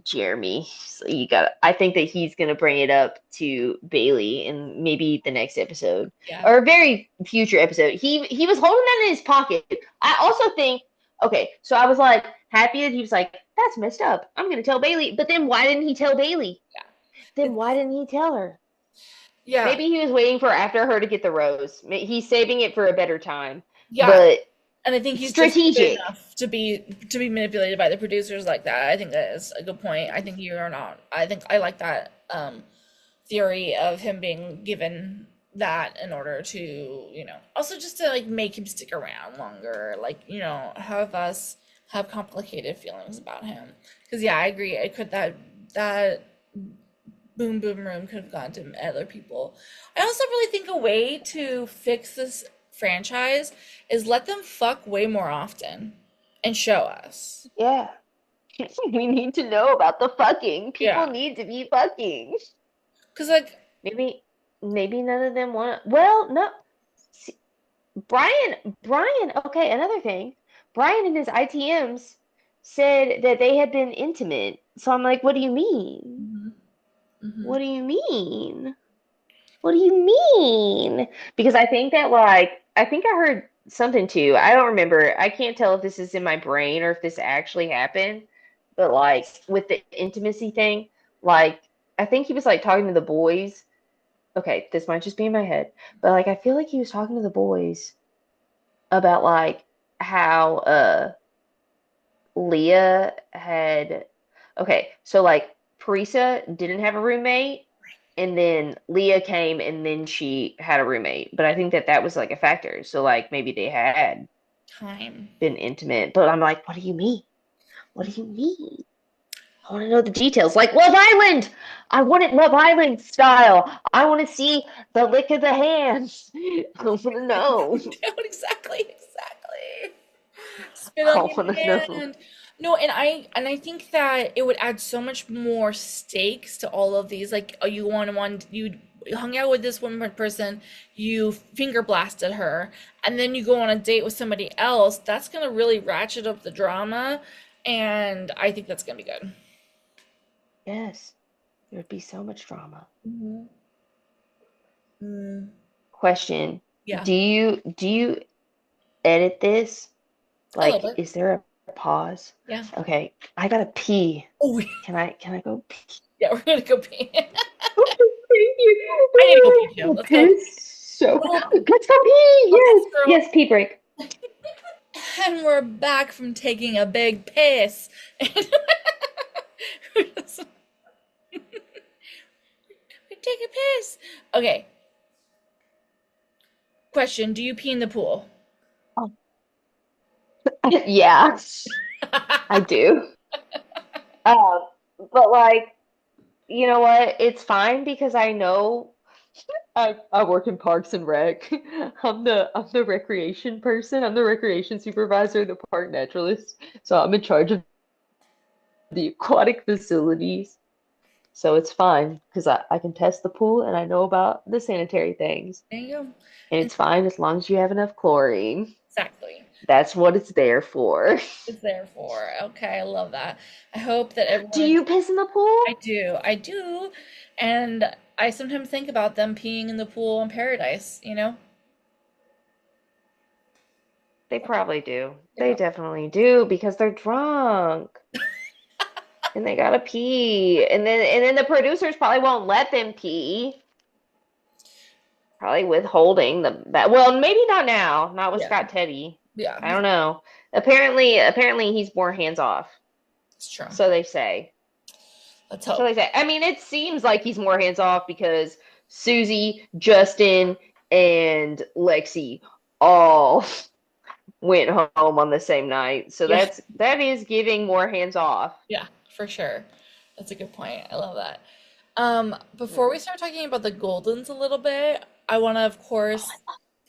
Speaker 2: Jeremy. So you got I think that he's going to bring it up to Bailey in maybe the next episode
Speaker 1: Yeah.
Speaker 2: or a very future episode. He was holding that in his pocket. I also think okay, so I was like happy that he was like, that's messed up. I'm gonna tell Bailey. But then why didn't he tell Bailey?
Speaker 1: Yeah.
Speaker 2: Then why
Speaker 1: It's
Speaker 2: didn't he tell her?
Speaker 1: yeah.
Speaker 2: Maybe he was waiting for after her to get the rose. He's saving it for a better time.
Speaker 1: Yeah.
Speaker 2: But
Speaker 1: And I think he's just stupid
Speaker 2: strategic.
Speaker 1: enough to be manipulated by the producers like that. I think that is a good point. I think you are not. I think I like that theory of him being given that in order to, also just to like make him stick around longer, like, have us have complicated feelings about him. Because yeah, I agree. It could that boom boom room could have gone to other people. I also really think a way to fix this franchise is let them fuck way more often. and show us.
Speaker 2: Yeah. We need to know about the fucking. People
Speaker 1: Yeah.
Speaker 2: need to be fucking.
Speaker 1: Because, like,
Speaker 2: Maybe, maybe none of them want to. Well, no. See, Brian. Okay, another thing. Brian in his ITMs said that they had been intimate. So I'm like, what do you mean?
Speaker 1: mhm, mhm.
Speaker 2: What do you mean? What do you mean? Because I think that I think I heard something too. I don't remember. I can't tell if this is in my brain or if this actually happened. But like with the intimacy thing, like I think he was like talking to the boys. Okay, this might just be in my head, but like I feel like he was talking to the boys about like how Leah had okay, so like Parisa didn't have a roommate, and then Leah came, and then she had a roommate. But I think that that was like a factor. So like maybe they had
Speaker 1: Time.
Speaker 2: been intimate. But I'm like, what do you mean? What do you mean? I want to know the details. Like Love Island. I want it Love Island style. I want to see the lick of the hands. I want to know.
Speaker 1: Exactly, exactly. Spit
Speaker 2: I
Speaker 1: on
Speaker 2: want to
Speaker 1: your
Speaker 2: know.
Speaker 1: hand. No, and I think that it would add so much more stakes to all of these. Like, oh, you hung out with this one person, you finger blasted her, and then you go on a date with somebody else. That's gonna really ratchet up the drama, and I think that's gonna be good.
Speaker 2: Yes, there would be so much drama.
Speaker 1: Mm-hmm. Mm,
Speaker 2: Question:
Speaker 1: yeah,
Speaker 2: Do you edit this?
Speaker 1: a little
Speaker 2: Like,
Speaker 1: bit.
Speaker 2: is there a pause?
Speaker 1: Yeah.
Speaker 2: Okay, I gotta pee.
Speaker 1: Oh,
Speaker 2: Can I go pee?
Speaker 1: yeah. We're gonna go pee.
Speaker 2: Okay, thank
Speaker 1: I need to go pee
Speaker 2: you.
Speaker 1: too.
Speaker 2: Go
Speaker 1: Let's go.
Speaker 2: piss. So
Speaker 1: Little,
Speaker 2: let's go pee.
Speaker 1: little piss
Speaker 2: Yes,
Speaker 1: girl.
Speaker 2: yes, pee break.
Speaker 1: And we're back from taking a big piss. we take a piss. Okay. Question: do you pee in the pool?
Speaker 2: Oh. Yeah, I do. Um, but like, you know what? It's fine because I know I work in Parks and Rec. I'm the recreation person. I'm the recreation supervisor, the park naturalist. So I'm in charge of the aquatic facilities. So it's fine because I can test the pool and I know about the sanitary things.
Speaker 1: There you go.
Speaker 2: And
Speaker 1: And
Speaker 2: it's fine as long as you have enough chlorine.
Speaker 1: exactly.
Speaker 2: That's what it's there for.
Speaker 1: It's there for. Okay, I love that. I hope that
Speaker 2: Do
Speaker 1: everyone.
Speaker 2: you piss in the pool?
Speaker 1: I do, and I sometimes think about them peeing in the pool in paradise.
Speaker 2: They probably do.
Speaker 1: They
Speaker 2: They
Speaker 1: probably.
Speaker 2: definitely do because they're drunk and they gotta pee. And then the producers probably won't let them pee. Probably withholding that. Well, maybe not now. Not with
Speaker 1: Yeah,
Speaker 2: Scott Teddy.
Speaker 1: yeah,
Speaker 2: I don't know. Apparently he's more hands off.
Speaker 1: it's true.
Speaker 2: So they say.
Speaker 1: Let's
Speaker 2: So
Speaker 1: hope.
Speaker 2: they say. I mean, it seems like he's more hands off because Susie, Justin, and Lexi all went home on the same night. So
Speaker 1: Yeah,
Speaker 2: that is giving more hands off.
Speaker 1: yeah, for sure. That's a good point. I love that. Before we
Speaker 2: Mm.
Speaker 1: start talking about the Goldens a little bit, I want to, of course,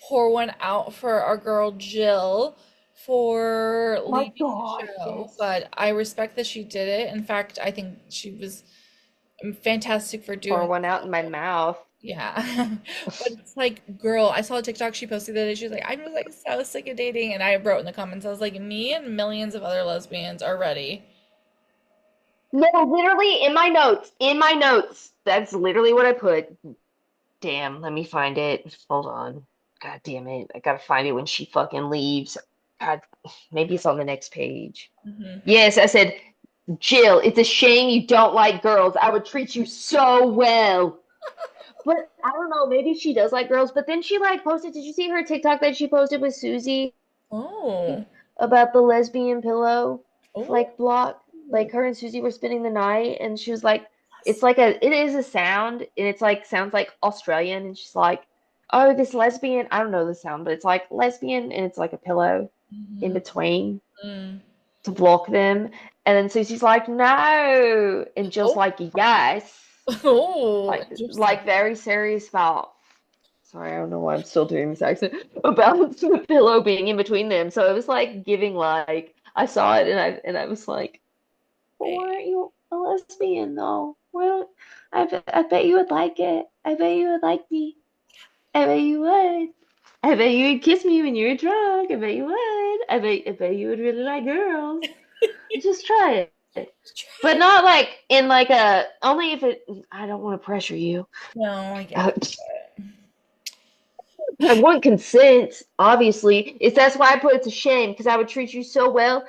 Speaker 1: pour one out for our girl Jill for
Speaker 2: Oh my
Speaker 1: leaving the
Speaker 2: God,
Speaker 1: show,
Speaker 2: yes.
Speaker 1: but I respect that she did it. In fact, I think she was fantastic for
Speaker 2: Pour
Speaker 1: doing
Speaker 2: one out in my
Speaker 1: so.
Speaker 2: mouth.
Speaker 1: Yeah. But it's like, girl, I saw a TikTok she posted the other day. She was like, I'm just like so sick of dating. And I wrote in the comments, I was like, me and millions of other lesbians are ready.
Speaker 2: No, literally in my notes. In my notes. That's literally what I put. Damn, let me find it. Hold on. God damn it. I gotta find it when she fucking leaves. God, maybe it's on the next page.
Speaker 1: Hmm.
Speaker 2: Yes, I said, Jill, it's a shame you don't like girls. I would treat you so well. But I don't know, maybe she does like girls. But then she like posted, did you see her TikTok that she posted with Susie
Speaker 1: Oh.
Speaker 2: about the lesbian pillow
Speaker 1: Oh.
Speaker 2: like block? Like her and Susie were spending the night and she was like, it is a sound and it's like sounds like Australian and she's like, oh, this lesbian, I don't know the sound, but it's like lesbian and it's like a pillow in
Speaker 1: Hmm.
Speaker 2: between to block them. And then Susie's like, no. And Jill's
Speaker 1: Oh.
Speaker 2: like, yes.
Speaker 1: Oh, interesting.
Speaker 2: Like very serious about sorry, I don't know why I'm still doing this accent about the pillow being in between them. So it was like giving like I saw it and I was like, well, why aren't you a lesbian though? Well, I bet you would like it. I bet you would like me. I bet you would. I bet you would kiss me when you were drunk. I bet you would. I bet you would really like girls. Just try it. But
Speaker 1: Try.
Speaker 2: not like in like a only if it I don't want to pressure you.
Speaker 1: No, I get
Speaker 2: Uh,
Speaker 1: it.
Speaker 2: I want consent, obviously. It's that's why I put it to shame because I would treat you so well.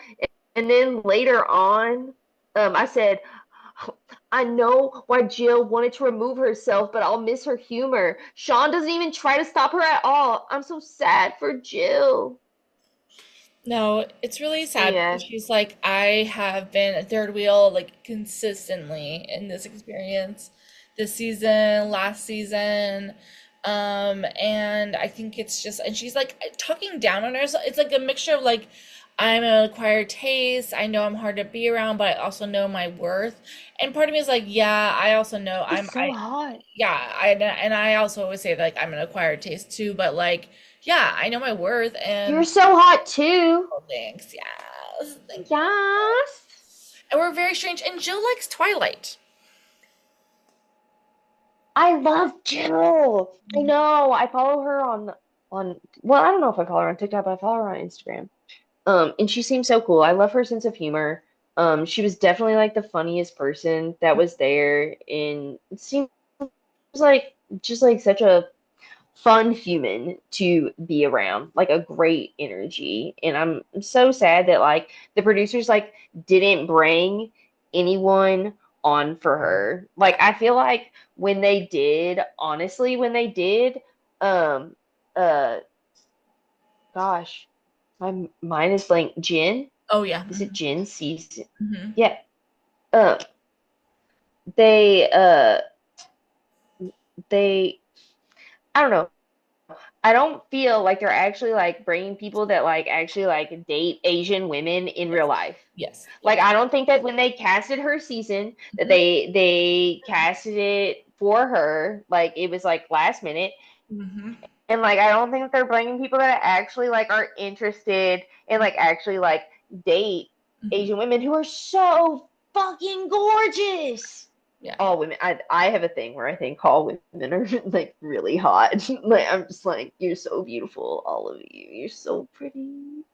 Speaker 2: And then later on, I said, I know why Jill wanted to remove herself, but I'll miss her humor. Sean doesn't even try to stop her at all. I'm so sad for Jill.
Speaker 1: No, it's really
Speaker 2: But
Speaker 1: sad because
Speaker 2: yeah,
Speaker 1: she's like, I have been a third wheel like consistently in this experience this season, last season. And I think it's just, and she's like talking down on herself. It's like a mixture of like, I'm an acquired taste. I know I'm hard to be around, but I also know my worth. And part of me is like, yeah, I also know
Speaker 2: she's so hot.
Speaker 1: yeah, and I also always say like I'm an acquired taste too, but like, yeah, I know my worth
Speaker 2: You're
Speaker 1: and
Speaker 2: so hot too.
Speaker 1: oh, thanks. Yes. Thank you.
Speaker 2: Yes.
Speaker 1: And we're very strange. And Jill likes Twilight.
Speaker 2: I love Jill. I know. I follow her on well, I don't know if I follow her on TikTok, but I follow her on Instagram. And she seems so cool. I love her sense of humor. She was definitely like the funniest person that was there, and it seems like just like such a fun human to be around, like a great energy. And I'm so sad that like the producers like didn't bring anyone on for her. Like I feel like when they did, honestly, when they did, um, uh, gosh, my mind is blank. Jen,
Speaker 1: Oh yeah.
Speaker 2: is it Jen season?
Speaker 1: Hmm.
Speaker 2: Yeah. Uh, they, uh, they, I don't know. I don't feel like they're actually like bringing people that like actually like date Asian women in real life.
Speaker 1: Yes.
Speaker 2: Like
Speaker 1: Yes.
Speaker 2: I don't think that when they casted her season that
Speaker 1: Hmm.
Speaker 2: they casted it for her like it was like last minute
Speaker 1: Hmm.
Speaker 2: and like I don't think that they're bringing people that actually like are interested and like actually like date
Speaker 1: Hmm.
Speaker 2: Asian women who are so fucking gorgeous.
Speaker 1: Yeah.
Speaker 2: All women, I have a thing where I think all women are like really hot. Like I'm just like, you're so beautiful, all of you. You're so pretty.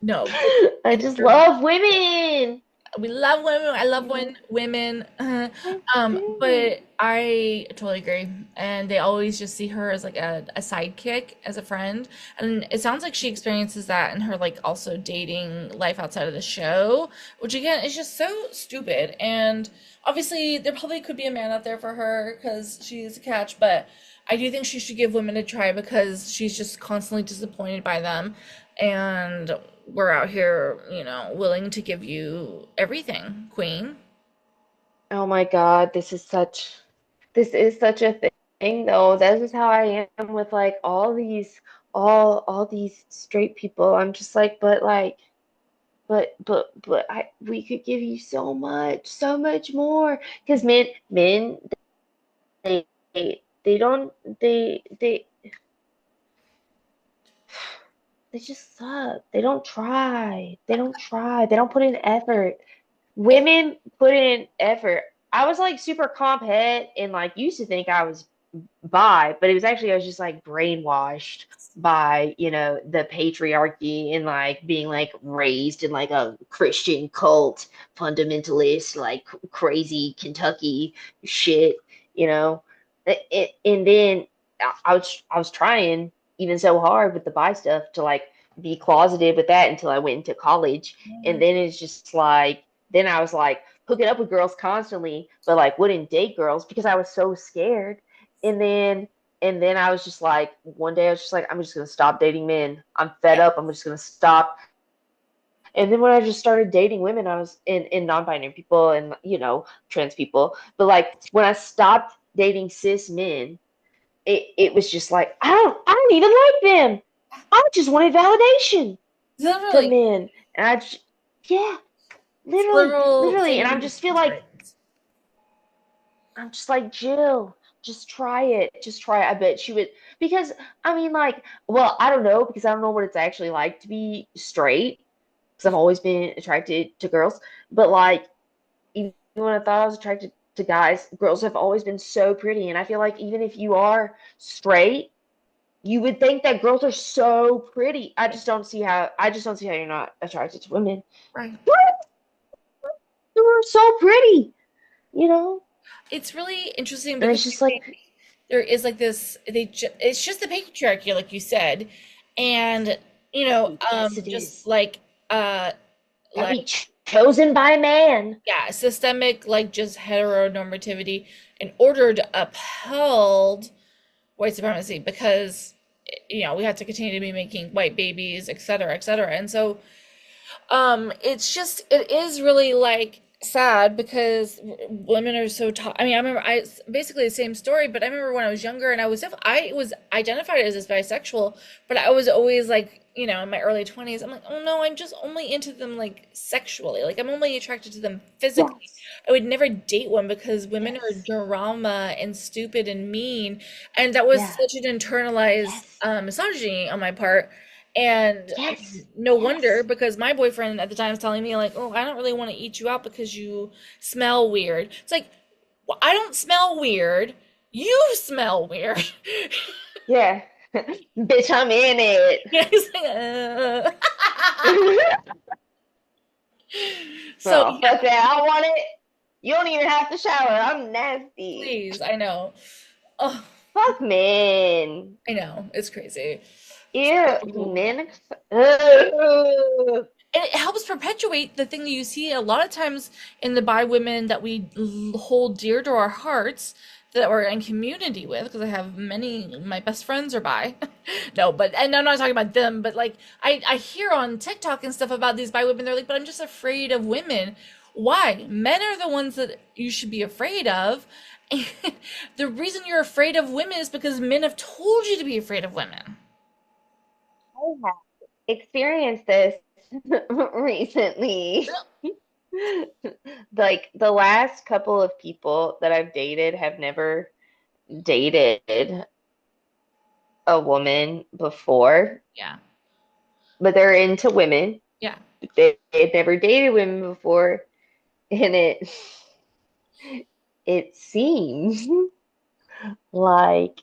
Speaker 1: No,
Speaker 2: I
Speaker 1: and
Speaker 2: just
Speaker 1: you're
Speaker 2: love women.
Speaker 1: we love women. I love
Speaker 2: You
Speaker 1: when
Speaker 2: know,
Speaker 1: women.
Speaker 2: I do.
Speaker 1: But I totally agree. And they always just see her as like a sidekick, as a friend. And it sounds like she experiences that in her like also dating life outside of the show, which again is just so stupid. And obviously there probably could be a man out there for her because she's a catch, but I do think she should give women a try because she's just constantly disappointed by them. And we're out here, willing to give you everything, Queen.
Speaker 2: Oh my God, this is such a thing though. This is how I am with like all these straight people. I'm just like, but like but I we could give you so much more. Because men they don't they just suck. They don't try. They don't try. They don't put in effort.
Speaker 1: It,
Speaker 2: Women put in effort. I was like super comp head and like used to think I was bi, but it was actually I was just like brainwashed by, the patriarchy and like being like raised in like a Christian cult, fundamentalist, like crazy Kentucky shit, you know. And then I was trying even so hard with the bi stuff to like be closeted with that until I went into college. And then it's just like then I was like hooking up with girls constantly, but like wouldn't date girls because I was so scared. And then I was just like one day I was just like I'm just gonna stop dating men. I'm fed
Speaker 1: yeah.
Speaker 2: up. I'm just gonna stop. And then when I just started dating women, I was in non-binary people and trans people. But like when I stopped dating cis men, it was just like I don't even like them. I just wanted validation from
Speaker 1: Literally,
Speaker 2: men. And I just yeah,
Speaker 1: literal
Speaker 2: literally. And I
Speaker 1: same
Speaker 2: just feel like
Speaker 1: experience.
Speaker 2: I'm just like, Jill, just try it. Just try it. I bet she would. Because, I mean, like, well, I don't know, because I don't know what it's actually like to be straight. because I've always been attracted to girls. But like, even when I thought I was attracted to guys, girls have always been so pretty. And I feel like even if you are straight, you would think that girls are so pretty. I just don't see how you're not attracted to women.
Speaker 1: Right.
Speaker 2: You're so pretty, you know?
Speaker 1: It's really interesting
Speaker 2: And
Speaker 1: because
Speaker 2: it's
Speaker 1: I
Speaker 2: just like,
Speaker 1: think there is like this it's just the patriarchy like you said. And
Speaker 2: yes, it
Speaker 1: just
Speaker 2: is.
Speaker 1: uh
Speaker 2: Gotta
Speaker 1: like
Speaker 2: be chosen by a man.
Speaker 1: yeah, systemic like just heteronormativity in order to uphold white supremacy because we have to continue to be making white babies, et cetera, et cetera. And so it is really like sad because women are so taught. I mean, I remember it's basically the same story, but I remember when I was younger and I was identified as bisexual, but I was always like, in my early 20s, I'm like, oh no, I'm just only into them like sexually. Like I'm only attracted to them physically.
Speaker 2: Yes,
Speaker 1: I would never date one because women are
Speaker 2: yes,
Speaker 1: drama and stupid and mean, and that was
Speaker 2: yeah,
Speaker 1: such an internalized
Speaker 2: yes,
Speaker 1: misogyny on my part. And
Speaker 2: yes,
Speaker 1: no wonder
Speaker 2: yes.
Speaker 1: because my boyfriend at the time was telling me like, "Oh, I don't really want to eat you out because you smell weird." It's like, well, I don't smell weird. You smell weird.
Speaker 2: Yeah. Bitch, I'm in it.
Speaker 1: Yeah, he's like, So
Speaker 2: Oh,
Speaker 1: yeah,
Speaker 2: fuck that. I want it. You don't even have to shower. I'm nasty.
Speaker 1: please, I know. Oh,
Speaker 2: Fuck men.
Speaker 1: I know. It's crazy.
Speaker 2: Ew,
Speaker 1: So,
Speaker 2: men. Ugh.
Speaker 1: and it helps perpetuate the thing that you see a lot of times in the bi women that we hold dear to our hearts that we're in community with because I have many my best friends are bi. No, but and I'm not talking about them, but like I hear on TikTok and stuff about these bi women, they're like, but I'm just afraid of women. Why? Men are the ones that you should be afraid of. And the reason you're afraid of women is because men have told you to be afraid of women.
Speaker 2: I have experienced this recently. Like the last couple of people that I've dated have never dated a woman before,
Speaker 1: Yeah.
Speaker 2: but they're into women.
Speaker 1: Yeah.
Speaker 2: They've never dated women before, and it seems like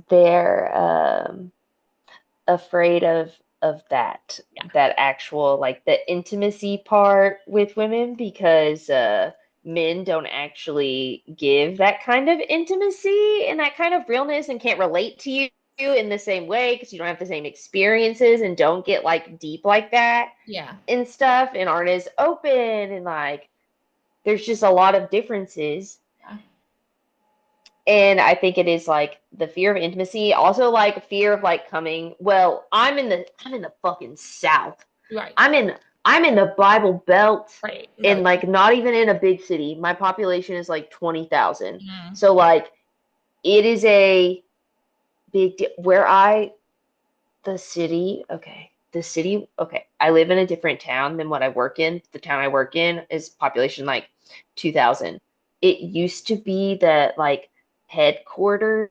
Speaker 2: they're afraid of
Speaker 1: Yeah.
Speaker 2: that actual like the intimacy part with women because men don't actually give that kind of intimacy and that kind of realness and can't relate to you in the same way because you don't have the same experiences and don't get like deep like that
Speaker 1: Yeah.
Speaker 2: and stuff and aren't as open and like there's just a lot of differences.
Speaker 1: Yeah.
Speaker 2: And I think it is like the fear of intimacy, also like fear of like coming. Well, I'm in the fucking South.
Speaker 1: Right.
Speaker 2: I'm in I'm in the Bible Belt
Speaker 1: Right. No.
Speaker 2: and like not even in a big city. My population is like 20,000.
Speaker 1: Mm.
Speaker 2: So like it is a big where I the city, okay. The city, okay. I live in a different town than what I work in. The town I work in is population like 2,000. It used to be that like headquarters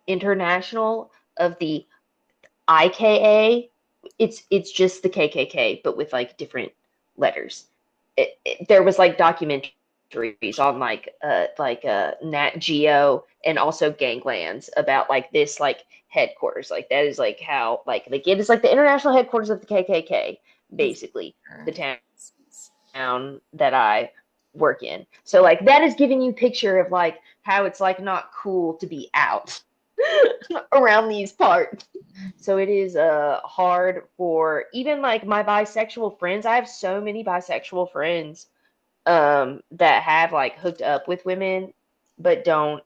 Speaker 2: international of the IKA. It's just the KKK, but with like different letters. There was like documentaries on Nat Geo and also Ganglands about like this like headquarters. Like that is like how like it is like the international headquarters of the KKK, basically the town that I work in. So like that is giving you a picture of like how it's like not cool to be out around these parts. So it is hard for even like my bisexual friends. I have so many bisexual friends that have like hooked up with women but don't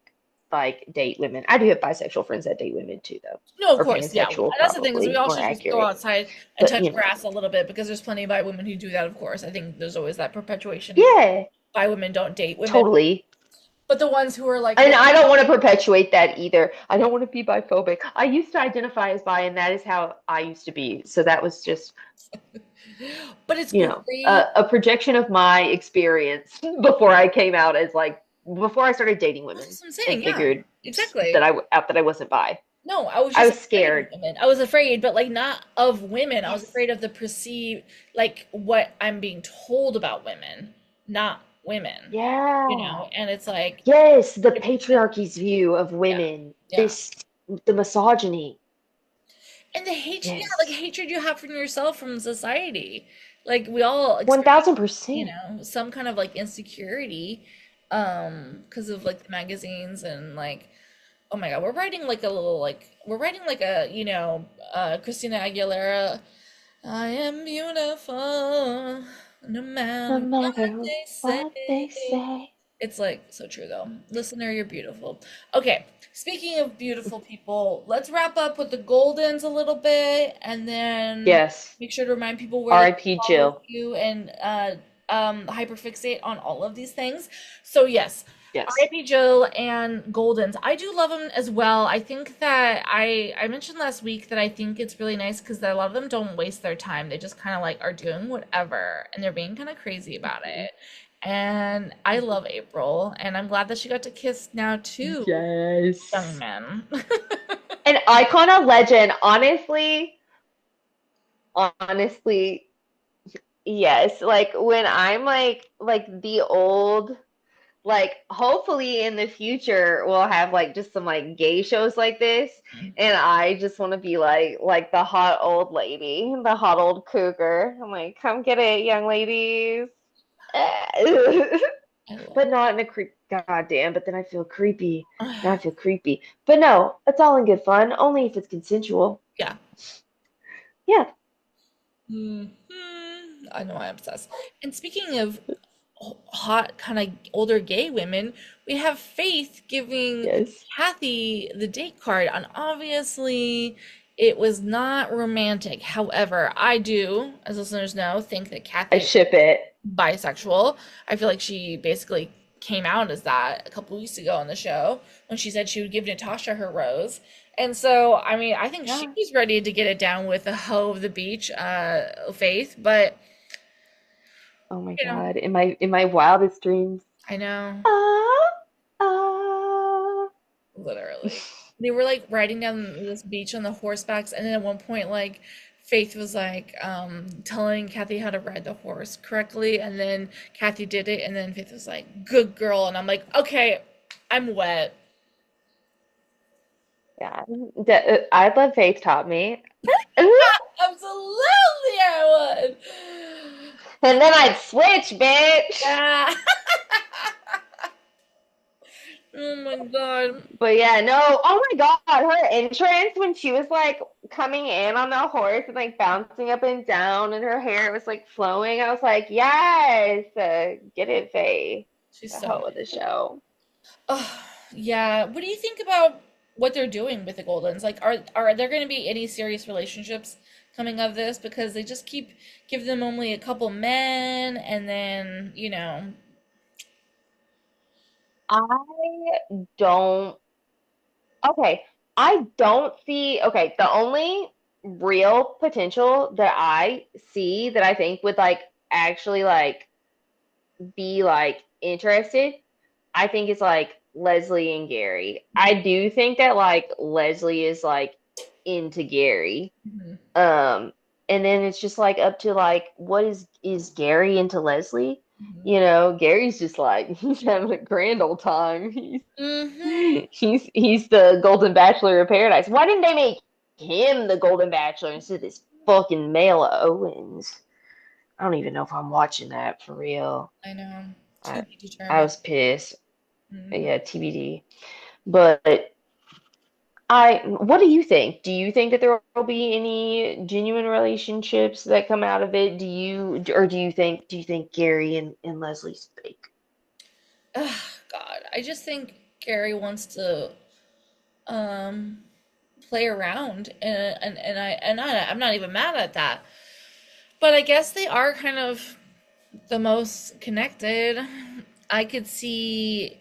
Speaker 2: like date women. I do have bisexual friends that date women too though.
Speaker 1: No, of
Speaker 2: Or
Speaker 1: course, yeah.
Speaker 2: pansexual
Speaker 1: That's the thing is we
Speaker 2: probably
Speaker 1: all
Speaker 2: more
Speaker 1: should just go
Speaker 2: accurate.
Speaker 1: outside and
Speaker 2: But
Speaker 1: touch
Speaker 2: you know.
Speaker 1: grass a little bit because there's plenty of bi women who do that, of course. I think there's always that perpetuation of
Speaker 2: Yeah,
Speaker 1: bi women don't date women.
Speaker 2: totally.
Speaker 1: But the ones who are like,
Speaker 2: And
Speaker 1: look,
Speaker 2: I don't want to perpetuate that either. I
Speaker 1: yeah.
Speaker 2: don't want to be biphobic. I used to identify as bi, and that is how I used to be. So that was just,
Speaker 1: But it's great.
Speaker 2: a projection of my experience before I came out as like before I started dating women
Speaker 1: That's what I'm
Speaker 2: and
Speaker 1: saying. Yeah,
Speaker 2: figured
Speaker 1: exactly.
Speaker 2: that I out that I wasn't bi.
Speaker 1: No, I was
Speaker 2: I
Speaker 1: just
Speaker 2: was
Speaker 1: afraid of
Speaker 2: scared.
Speaker 1: women. I was afraid, but like not of women. I was
Speaker 2: Yes.
Speaker 1: afraid of the perceived, like what I'm being told about women, not women,
Speaker 2: Yeah.
Speaker 1: And it's like,
Speaker 2: Yes, the
Speaker 1: if you can,
Speaker 2: patriarchy's view of
Speaker 1: yeah,
Speaker 2: women.
Speaker 1: yeah.
Speaker 2: This the misogyny.
Speaker 1: And the hatred, yeah, like
Speaker 2: Yes.
Speaker 1: hatred you have from yourself, from society. Like we all experience,
Speaker 2: 1000%.
Speaker 1: some kind of like insecurity, because of like the magazines and like, oh my God, we're writing like a, Christina Aguilera, I am beautiful, no
Speaker 2: No
Speaker 1: matter what
Speaker 2: matter
Speaker 1: they
Speaker 2: what they
Speaker 1: say.
Speaker 2: say.
Speaker 1: It's like so true though. Listener, you're beautiful. Okay, speaking of beautiful people, let's wrap up with the Goldens a little bit and then
Speaker 2: Yes.
Speaker 1: make sure to remind people where they can
Speaker 2: R.I.P.
Speaker 1: follow
Speaker 2: Jill.
Speaker 1: you and hyperfixate on all of these things. So yes,
Speaker 2: Yes.
Speaker 1: R.I.P. Jill and Goldens. I do love them as well. I think that I mentioned last week that I think it's really nice because a lot of them don't waste their time. They just kind of like are doing whatever and they're being kind of crazy about
Speaker 2: Mhm.
Speaker 1: it. And I love April, and I'm glad that she got to kiss now two young
Speaker 2: Yes.
Speaker 1: men.
Speaker 2: An icon of legend. Honestly, yes. Like when I'm like the old, like hopefully in the future we'll have like just some like gay shows like this, and I just want to be like the hot old lady, the hot old cougar. I'm like, come get it, young ladies.
Speaker 1: I love
Speaker 2: But not in a creep. Goddamn. But then I feel creepy. Now I
Speaker 1: it.
Speaker 2: feel creepy. But no, it's all in good fun. Only if it's consensual.
Speaker 1: Yeah.
Speaker 2: Yeah.
Speaker 1: Hmm. I know I'm obsessed. And speaking of hot, kind of older gay women, we have Faith giving
Speaker 2: Yes.
Speaker 1: Kathy the date card, and obviously it was not romantic. However, I do, as listeners know, think that
Speaker 2: I
Speaker 1: Kathy
Speaker 2: ship it.
Speaker 1: bisexual. I feel like she basically came out as that a couple weeks ago on the show when she said she would give Natasha her rose. And so, I mean, I think
Speaker 2: Yeah.
Speaker 1: she's ready to get it down with the hoe of the beach, Faith. But
Speaker 2: Oh my
Speaker 1: you know,
Speaker 2: God. In my wildest dreams.
Speaker 1: I know,
Speaker 2: Ah, ah.
Speaker 1: literally, they were like riding down this beach on the horsebacks, and then at one point, like Faith was like telling Kathy how to ride the horse correctly, and then Kathy did it, and then Faith was like, "Good girl," and I'm like, "Okay, I'm wet."
Speaker 2: Yeah. I love Faith taught me.
Speaker 1: Absolutely, I would.
Speaker 2: And then I'd switch, bitch.
Speaker 1: Yeah. Oh my God.
Speaker 2: But yeah, no. Oh my God, her entrance when she was like coming in on the horse and like bouncing up and down, and her hair was like flowing. I was like, yes, get it, Faye,
Speaker 1: She's
Speaker 2: the
Speaker 1: so
Speaker 2: hoe of the
Speaker 1: amazing.
Speaker 2: show.
Speaker 1: Oh, yeah. What do you think about what they're doing with the Goldens? Like, are there going to be any serious relationships coming of this? Because they just keep give them only a couple men, and then
Speaker 2: I don't. Okay, I don't see. Okay, the only real potential that I see that I think would like actually like be like interested, I think it's like Leslie and Gary. I do think that like Leslie is like into Gary.
Speaker 1: Mhm.
Speaker 2: Um and then it's just like up to like what is Gary into Leslie?
Speaker 1: Mhm.
Speaker 2: Gary's just like he's having a grand old time. He's
Speaker 1: Mhm.
Speaker 2: he's the Golden Bachelor of Paradise. Why didn't they make him the Golden Bachelor instead of this fucking Mela Owens? I don't even know if I'm watching that for real.
Speaker 1: I know. To
Speaker 2: I
Speaker 1: be
Speaker 2: I
Speaker 1: determined.
Speaker 2: was pissed.
Speaker 1: Mhm.
Speaker 2: Yeah, TBD. But what do you think? Do you think that there will be any genuine relationships that come out of it? Do you think Gary and Leslie's fake?
Speaker 1: Ugh, God, I just think Gary wants to um play around I'm not even mad at that. But I guess they are kind of the most connected. I could see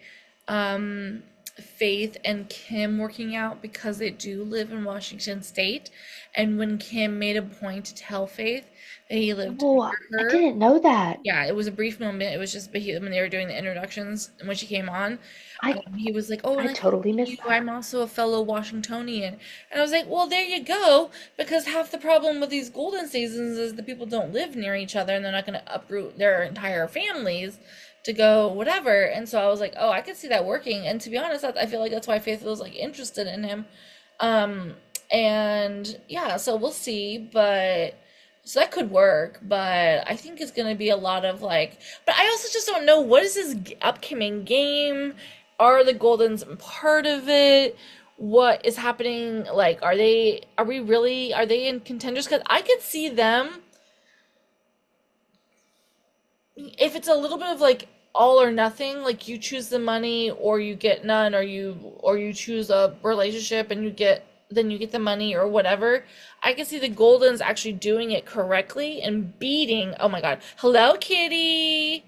Speaker 1: um Faith and Kim working out because they do live in Washington State. And when Kim made a point to tell Faith that he lived
Speaker 2: Oh,
Speaker 1: near
Speaker 2: I
Speaker 1: her,
Speaker 2: didn't know that.
Speaker 1: yeah, it was a brief moment. It was just when they were doing the introductions and when she came on,
Speaker 2: I
Speaker 1: he was like, "Oh,
Speaker 2: I
Speaker 1: nice to
Speaker 2: totally
Speaker 1: meet
Speaker 2: missed
Speaker 1: you.
Speaker 2: that.
Speaker 1: I'm also a fellow Washingtonian." And I was like, "Well, there you go." Because half the problem with these golden seasons is the people don't live near each other and they're not going to uproot their entire families to go whatever. And so I was like, "Oh, I could see that working." And to be honest, I feel like that's why Faith was like interested in him. Um, and yeah, so we'll see, but so that could work, but I think it's going to be a lot of like, but I also just don't know what is this upcoming game? Are the Goldens part of it? What is happening? Like, are they in contenders? Because I could see them if it's a little bit of like all or nothing, like you choose the money or you get none, or you choose a relationship and you get the money or whatever. I can see the Goldens actually doing it correctly and beating. Oh my God! Hello, Kitty.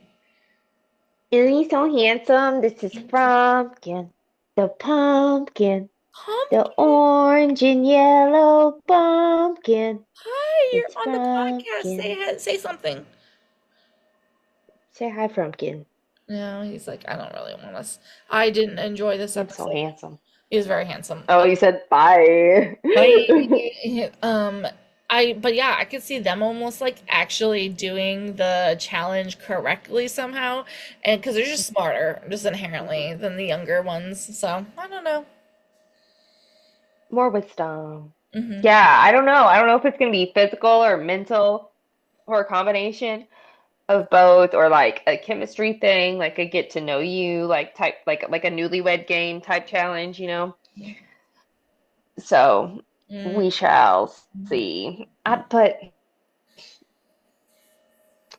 Speaker 2: Isn't he so handsome? This is Frumpkin, the pumpkin, the
Speaker 1: Pumpkin.
Speaker 2: orange and yellow pumpkin.
Speaker 1: Hi, you're
Speaker 2: It's
Speaker 1: on the podcast.
Speaker 2: Frumpkin.
Speaker 1: Say something.
Speaker 2: Say hi, Frumpkin.
Speaker 1: No, he's like, I don't really want us. I didn't enjoy this
Speaker 2: It's so
Speaker 1: episode.
Speaker 2: handsome.
Speaker 1: He was very handsome.
Speaker 2: Oh, you said bye.
Speaker 1: Bye. But yeah, I could see them almost like actually doing the challenge correctly somehow, and because they're just smarter, just inherently than the younger ones. So I don't know.
Speaker 2: More wisdom.
Speaker 1: Hmm.
Speaker 2: Yeah, I don't know. I don't know if it's gonna be physical or mental or a combination of both, or like a chemistry thing, like a get to know you, like type, like a newlywed game type challenge, you know? So we shall see. But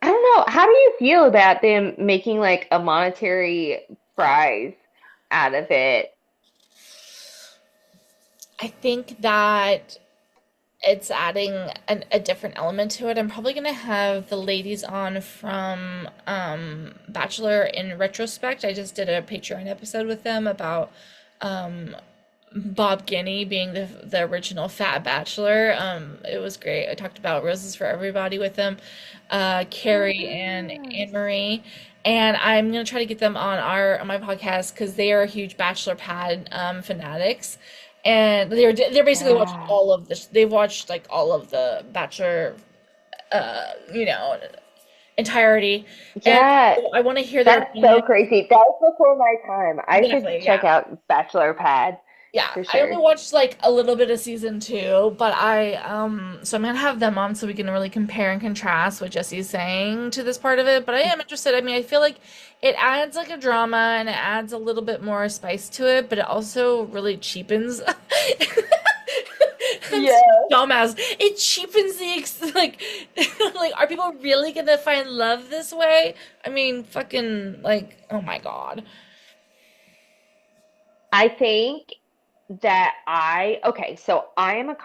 Speaker 2: I don't know. How do you feel about them making like a monetary prize out of it?
Speaker 1: I think that it's adding a different element to it. I'm probably gonna have the ladies on from Bachelor in retrospect. I just did a Patreon episode with them about um, Bob Guinea being the original Fat Bachelor. It was great. I talked about Roses for Everybody with them,
Speaker 2: Oh,
Speaker 1: Carrie and Anne
Speaker 2: nice.
Speaker 1: Marie, and I'm gonna try to get them on my podcast because they are huge Bachelor Pad fanatics, and they're basically watched
Speaker 2: Yeah.
Speaker 1: all of this. They've watched like all of the Bachelor, you know, entirety, and
Speaker 2: Yeah,
Speaker 1: so I want to hear their
Speaker 2: that's so
Speaker 1: opinion.
Speaker 2: crazy. That was before my time. I should
Speaker 1: Exactly,
Speaker 2: check
Speaker 1: yeah.
Speaker 2: out Bachelor Pad
Speaker 1: Yeah,
Speaker 2: for
Speaker 1: I only
Speaker 2: sure.
Speaker 1: watched like a little bit of season two, but so I'm gonna have them on so we can really compare and contrast what Jesse's saying to this part of it. But I am interested. I mean, I feel like it adds like a drama and it adds a little bit more spice to it, but it also really cheapens. I'm such
Speaker 2: Yeah.
Speaker 1: a dumbass. It cheapens like like are people really gonna find love this way? I mean, fucking like oh my God.
Speaker 2: I think that okay, so I'm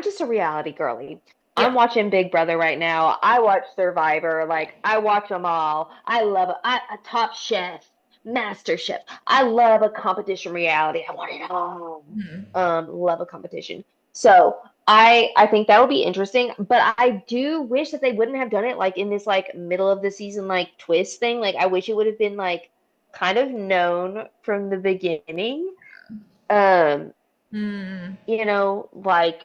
Speaker 2: just a reality girly.
Speaker 1: Yeah.
Speaker 2: I'm watching Big Brother right now. I watch Survivor, like I watch them all. I love a Top Chef, Master Chef. I love a competition reality. I want it all.
Speaker 1: Mhm.
Speaker 2: Love a competition. So I think that would be interesting, but I do wish that they wouldn't have done it like in this like middle of the season like twist thing. Like I wish it would have been like kind of known from the beginning. Um,
Speaker 1: Mm.
Speaker 2: like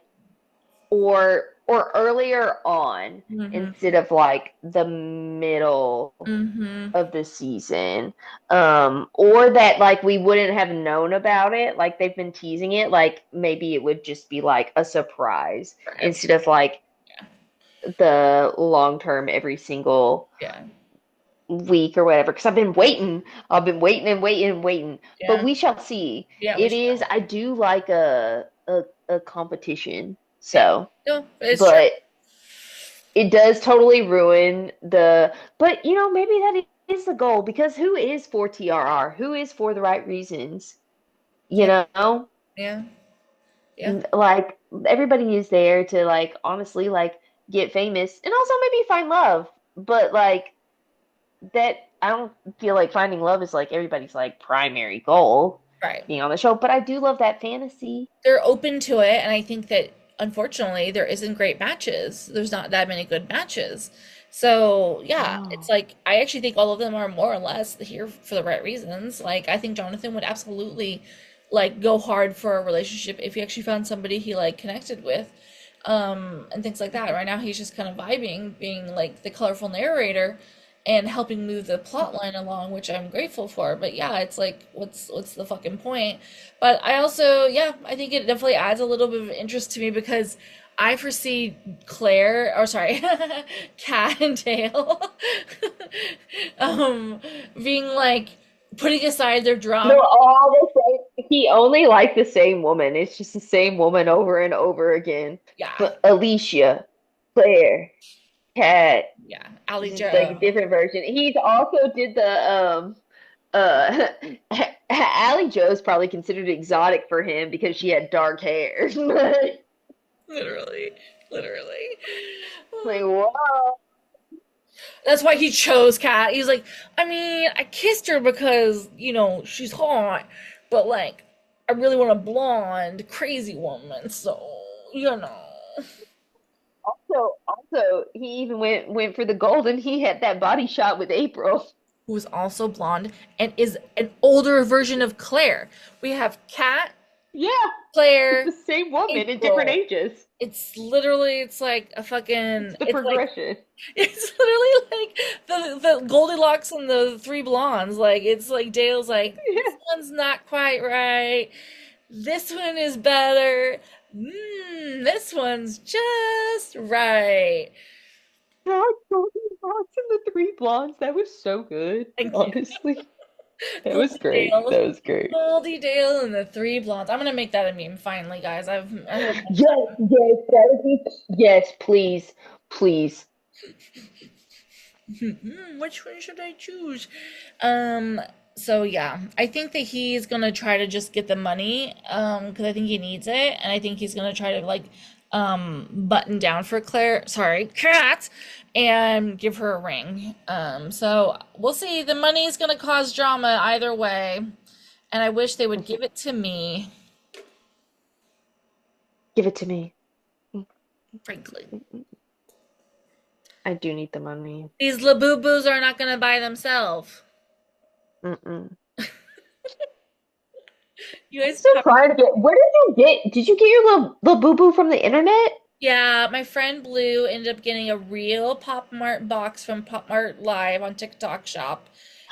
Speaker 2: or earlier on
Speaker 1: Mhm.
Speaker 2: instead of like the middle
Speaker 1: Mhm.
Speaker 2: of the season. Or that like we wouldn't have known about it, like they've been teasing it, like maybe it would just be like a surprise
Speaker 1: For every,
Speaker 2: instead of like the long term every single
Speaker 1: yeah.
Speaker 2: week or whatever, because I've been waiting and waiting and waiting, but
Speaker 1: Yeah.
Speaker 2: we shall see.
Speaker 1: Yeah, we
Speaker 2: It
Speaker 1: should.
Speaker 2: is, I do like a competition,
Speaker 1: Yeah.
Speaker 2: so,
Speaker 1: No, it's true.
Speaker 2: but it does totally ruin but maybe that is the goal, because who is for TRR? Who is for the right reasons? You
Speaker 1: Yeah.
Speaker 2: know,
Speaker 1: Yeah. Yeah.
Speaker 2: like everybody is there to like honestly like get famous and also maybe find love, but like that I don't feel like finding love is like everybody's like primary goal.
Speaker 1: Right.
Speaker 2: being on the show, but I do love that fantasy.
Speaker 1: They're open to it, and I think that unfortunately there isn't great matches. There's not that many good matches. So yeah, it's
Speaker 2: No.
Speaker 1: like I actually think all of them are more or less here for the right reasons. Like I think Jonathan would absolutely like go hard for a relationship if he actually found somebody he like connected with, and things like that. Right now he's just kind of vibing, being like the colorful narrator and helping move the plot line along, which I'm grateful for. But yeah, it's like what's the fucking point? But I also, yeah, I think it definitely adds a little bit of interest to me because I foresee Claire, or sorry, Kat and Dale, um, being like putting aside their
Speaker 2: They're
Speaker 1: drama.
Speaker 2: all the same. He only liked the same woman. It's just the same woman over and over again.
Speaker 1: Yeah,
Speaker 2: But Alicia, Claire, Kat,
Speaker 1: yeah, Ali
Speaker 2: just like a
Speaker 1: Joe.
Speaker 2: different version. He's also did the uh Allie Joe's probably considered exotic for him because she had dark hair.
Speaker 1: Literally, literally.
Speaker 2: Like, whoa.
Speaker 1: That's why he chose Kat. He's like, I mean, I kissed her because, she's hot, but like, I really want a blonde, crazy woman, so, you know.
Speaker 2: Also, he even went for the golden. He had that body shot with April.
Speaker 1: Who is also blonde and is an older version of Claire. We have Kat,
Speaker 2: Yeah, it's
Speaker 1: Claire,
Speaker 2: the same woman in different
Speaker 1: April.
Speaker 2: ages.
Speaker 1: It's literally, it's like a
Speaker 2: It's
Speaker 1: fucking,
Speaker 2: the
Speaker 1: it's like,
Speaker 2: progression.
Speaker 1: it's literally like the Goldilocks and the three blondes. Like, it's like Dale's like, this
Speaker 2: Yeah.
Speaker 1: one's not quite right. This one is better. This one's just right.
Speaker 2: God, Goldilocks and the three blondes. That was so good.
Speaker 1: Thank you.
Speaker 2: Honestly, that was
Speaker 1: Goldie
Speaker 2: great.
Speaker 1: Dale.
Speaker 2: That was great.
Speaker 1: Goldie Dale and the three blondes. I'm gonna make that a meme finally, guys. I have enough
Speaker 2: Yes, yes, that would be. Yes, please, please.
Speaker 1: time. Which one should I choose? Um, so yeah, I think that he's gonna try to just get the money, because I think he needs it, and I think he's gonna try to like, button down for Kat, and give her a ring. So we'll see. The money is gonna cause drama either way, and I wish they would give it to me,
Speaker 2: Give it to me.
Speaker 1: frankly.
Speaker 2: I do need the money.
Speaker 1: These labubus are not gonna buy themselves.
Speaker 2: Mm-mm.
Speaker 1: You
Speaker 2: I'm
Speaker 1: guys
Speaker 2: still
Speaker 1: have,
Speaker 2: trying to get. Where did you get? Did you get your little boo boo from the internet?
Speaker 1: yeah, my friend Blue ended up getting a real Pop Mart box from Pop Mart Live on TikTok Shop,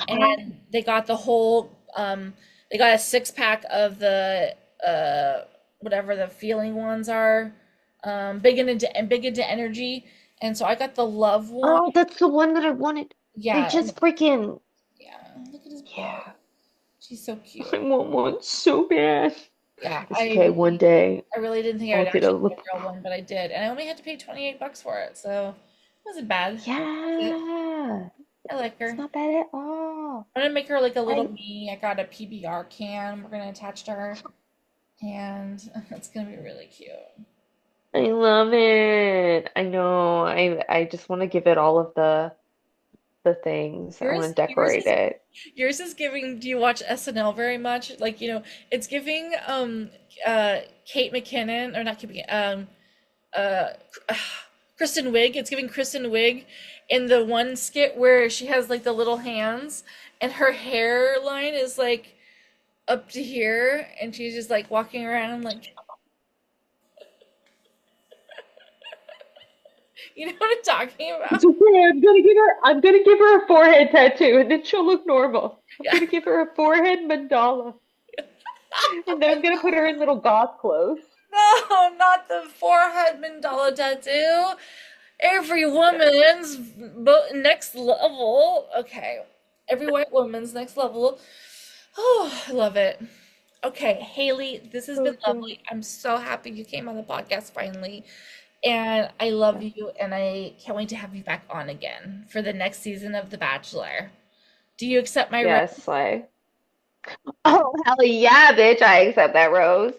Speaker 1: and they got a six pack of the whatever the feeling ones are, big into energy, and so I got the love one.
Speaker 2: Oh, that's the one that I wanted. I
Speaker 1: Yeah,
Speaker 2: just freaking.
Speaker 1: yeah. Look at his butt.
Speaker 2: Yeah,
Speaker 1: She's so cute.
Speaker 2: I want one so bad.
Speaker 1: Yeah,
Speaker 2: It's okay. One day
Speaker 1: I really didn't think I
Speaker 2: I'll
Speaker 1: would
Speaker 2: get a
Speaker 1: actually get
Speaker 2: lip.
Speaker 1: a real one, but I did, and I only had to pay 28 bucks for it, so it wasn't bad.
Speaker 2: Yeah,
Speaker 1: I like
Speaker 2: it's
Speaker 1: her.
Speaker 2: not bad at all.
Speaker 1: I'm gonna make her like a little
Speaker 2: I
Speaker 1: me. I got a PBR can we're gonna attach to her, and it's gonna be really cute.
Speaker 2: I love it. I know. I just want to give it all of the things. I want to
Speaker 1: Yours
Speaker 2: decorate
Speaker 1: is
Speaker 2: it.
Speaker 1: giving. Do you watch SNL very much? Like, it's giving Kate McKinnon, or not Kate McKinnon, uh Kristen Wiig. It's giving Kristen Wiig in the one skit where she has like the little hands and her hairline is like up to here, and she's just like walking around like, you know what I'm talking about?
Speaker 2: It's okay. I'm gonna give her a forehead tattoo and then she'll look normal. I'm
Speaker 1: Yeah.
Speaker 2: gonna give her a forehead mandala. And then I'm gonna put her in little goth clothes.
Speaker 1: No, not the forehead mandala tattoo. Every woman's next level. Okay. Every white woman's next level. Oh, I love it. Okay, Haley, this has been
Speaker 2: Okay.
Speaker 1: lovely. I'm so happy you came on the podcast finally. And I love
Speaker 2: Yeah.
Speaker 1: you, and I can't wait to have you back on again for the next season of The Bachelor. Do you accept my rose?
Speaker 2: Yes, like. Oh, hell yeah, bitch. I accept that rose.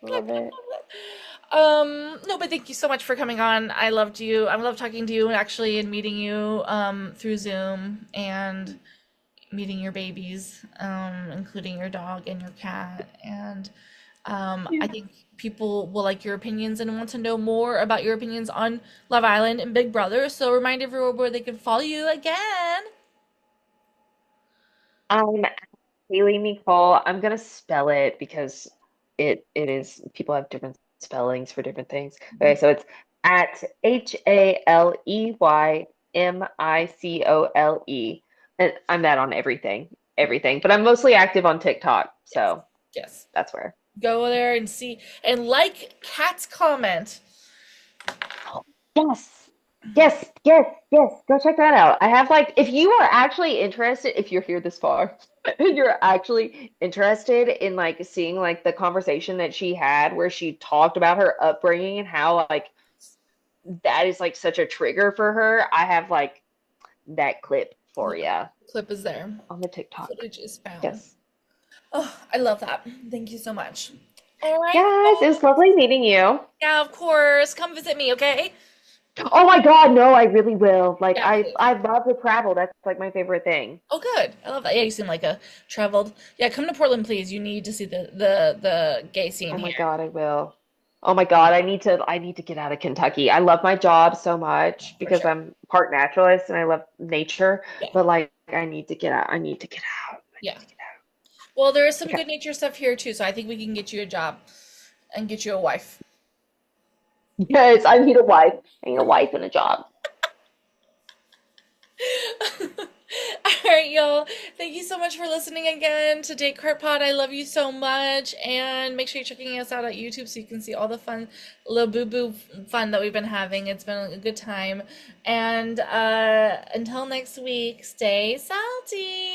Speaker 2: Love it.
Speaker 1: No, but thank you so much for coming on. I loved you. I love talking to you actually and meeting you through Zoom. And meeting your babies, including your dog and your cat. And I
Speaker 2: Yeah.
Speaker 1: think people will like your opinions and want to know more about your opinions on Love Island and Big Brother. So remind everyone where they can follow you again.
Speaker 2: I'm Haley Micole. I'm gonna spell it because it is people have different spellings for different things. Okay, so it's at HALEYMICOLE. And I'm that on everything. But I'm mostly active on TikTok,
Speaker 1: Yes.
Speaker 2: so
Speaker 1: Yes.
Speaker 2: that's where.
Speaker 1: Go there and see and like Kat's comment.
Speaker 2: Yes. Yes. Go check that out. I have like, if you are actually interested, if you're here this far, and you're actually interested in like seeing like the conversation that she had where she talked about her upbringing and how like that is like such a trigger for her, I have like that clip for
Speaker 1: Yeah,
Speaker 2: you
Speaker 1: clip is there.
Speaker 2: on the TikTok.
Speaker 1: Footage is found.
Speaker 2: Yes.
Speaker 1: Oh, I love that. Thank you so much. All right.
Speaker 2: Yes, it
Speaker 1: Well,
Speaker 2: was lovely meeting you.
Speaker 1: yeah, of course. Come visit me, okay?
Speaker 2: Oh my God, no, I really will. Like
Speaker 1: Yeah,
Speaker 2: I
Speaker 1: please.
Speaker 2: love to travel. That's like my favorite thing.
Speaker 1: Oh, good. I love that. Yeah, you seem like a traveled. Yeah, come to Portland, please. You need to see the gay scene
Speaker 2: Oh
Speaker 1: here.
Speaker 2: my God, I will. Oh my God, I need to get out of Kentucky. I love my job so much
Speaker 1: For
Speaker 2: because
Speaker 1: sure.
Speaker 2: I'm part naturalist and I love nature,
Speaker 1: Yeah.
Speaker 2: but like I need to get out. I need to get out. I
Speaker 1: Yeah.
Speaker 2: need to get
Speaker 1: Well, there is some
Speaker 2: out.
Speaker 1: good nature stuff here too, so I think we can get you a job and get you a wife.
Speaker 2: Okay. Yes, I need a wife. I need a wife and a job.
Speaker 1: All right, y'all. Thank you so much for listening again to Date Cart Pod. I love you so much. And make sure you're checking us out at YouTube so you can see all the fun, little boo boo fun that we've been having. It's been a good time. And until next week, stay salty.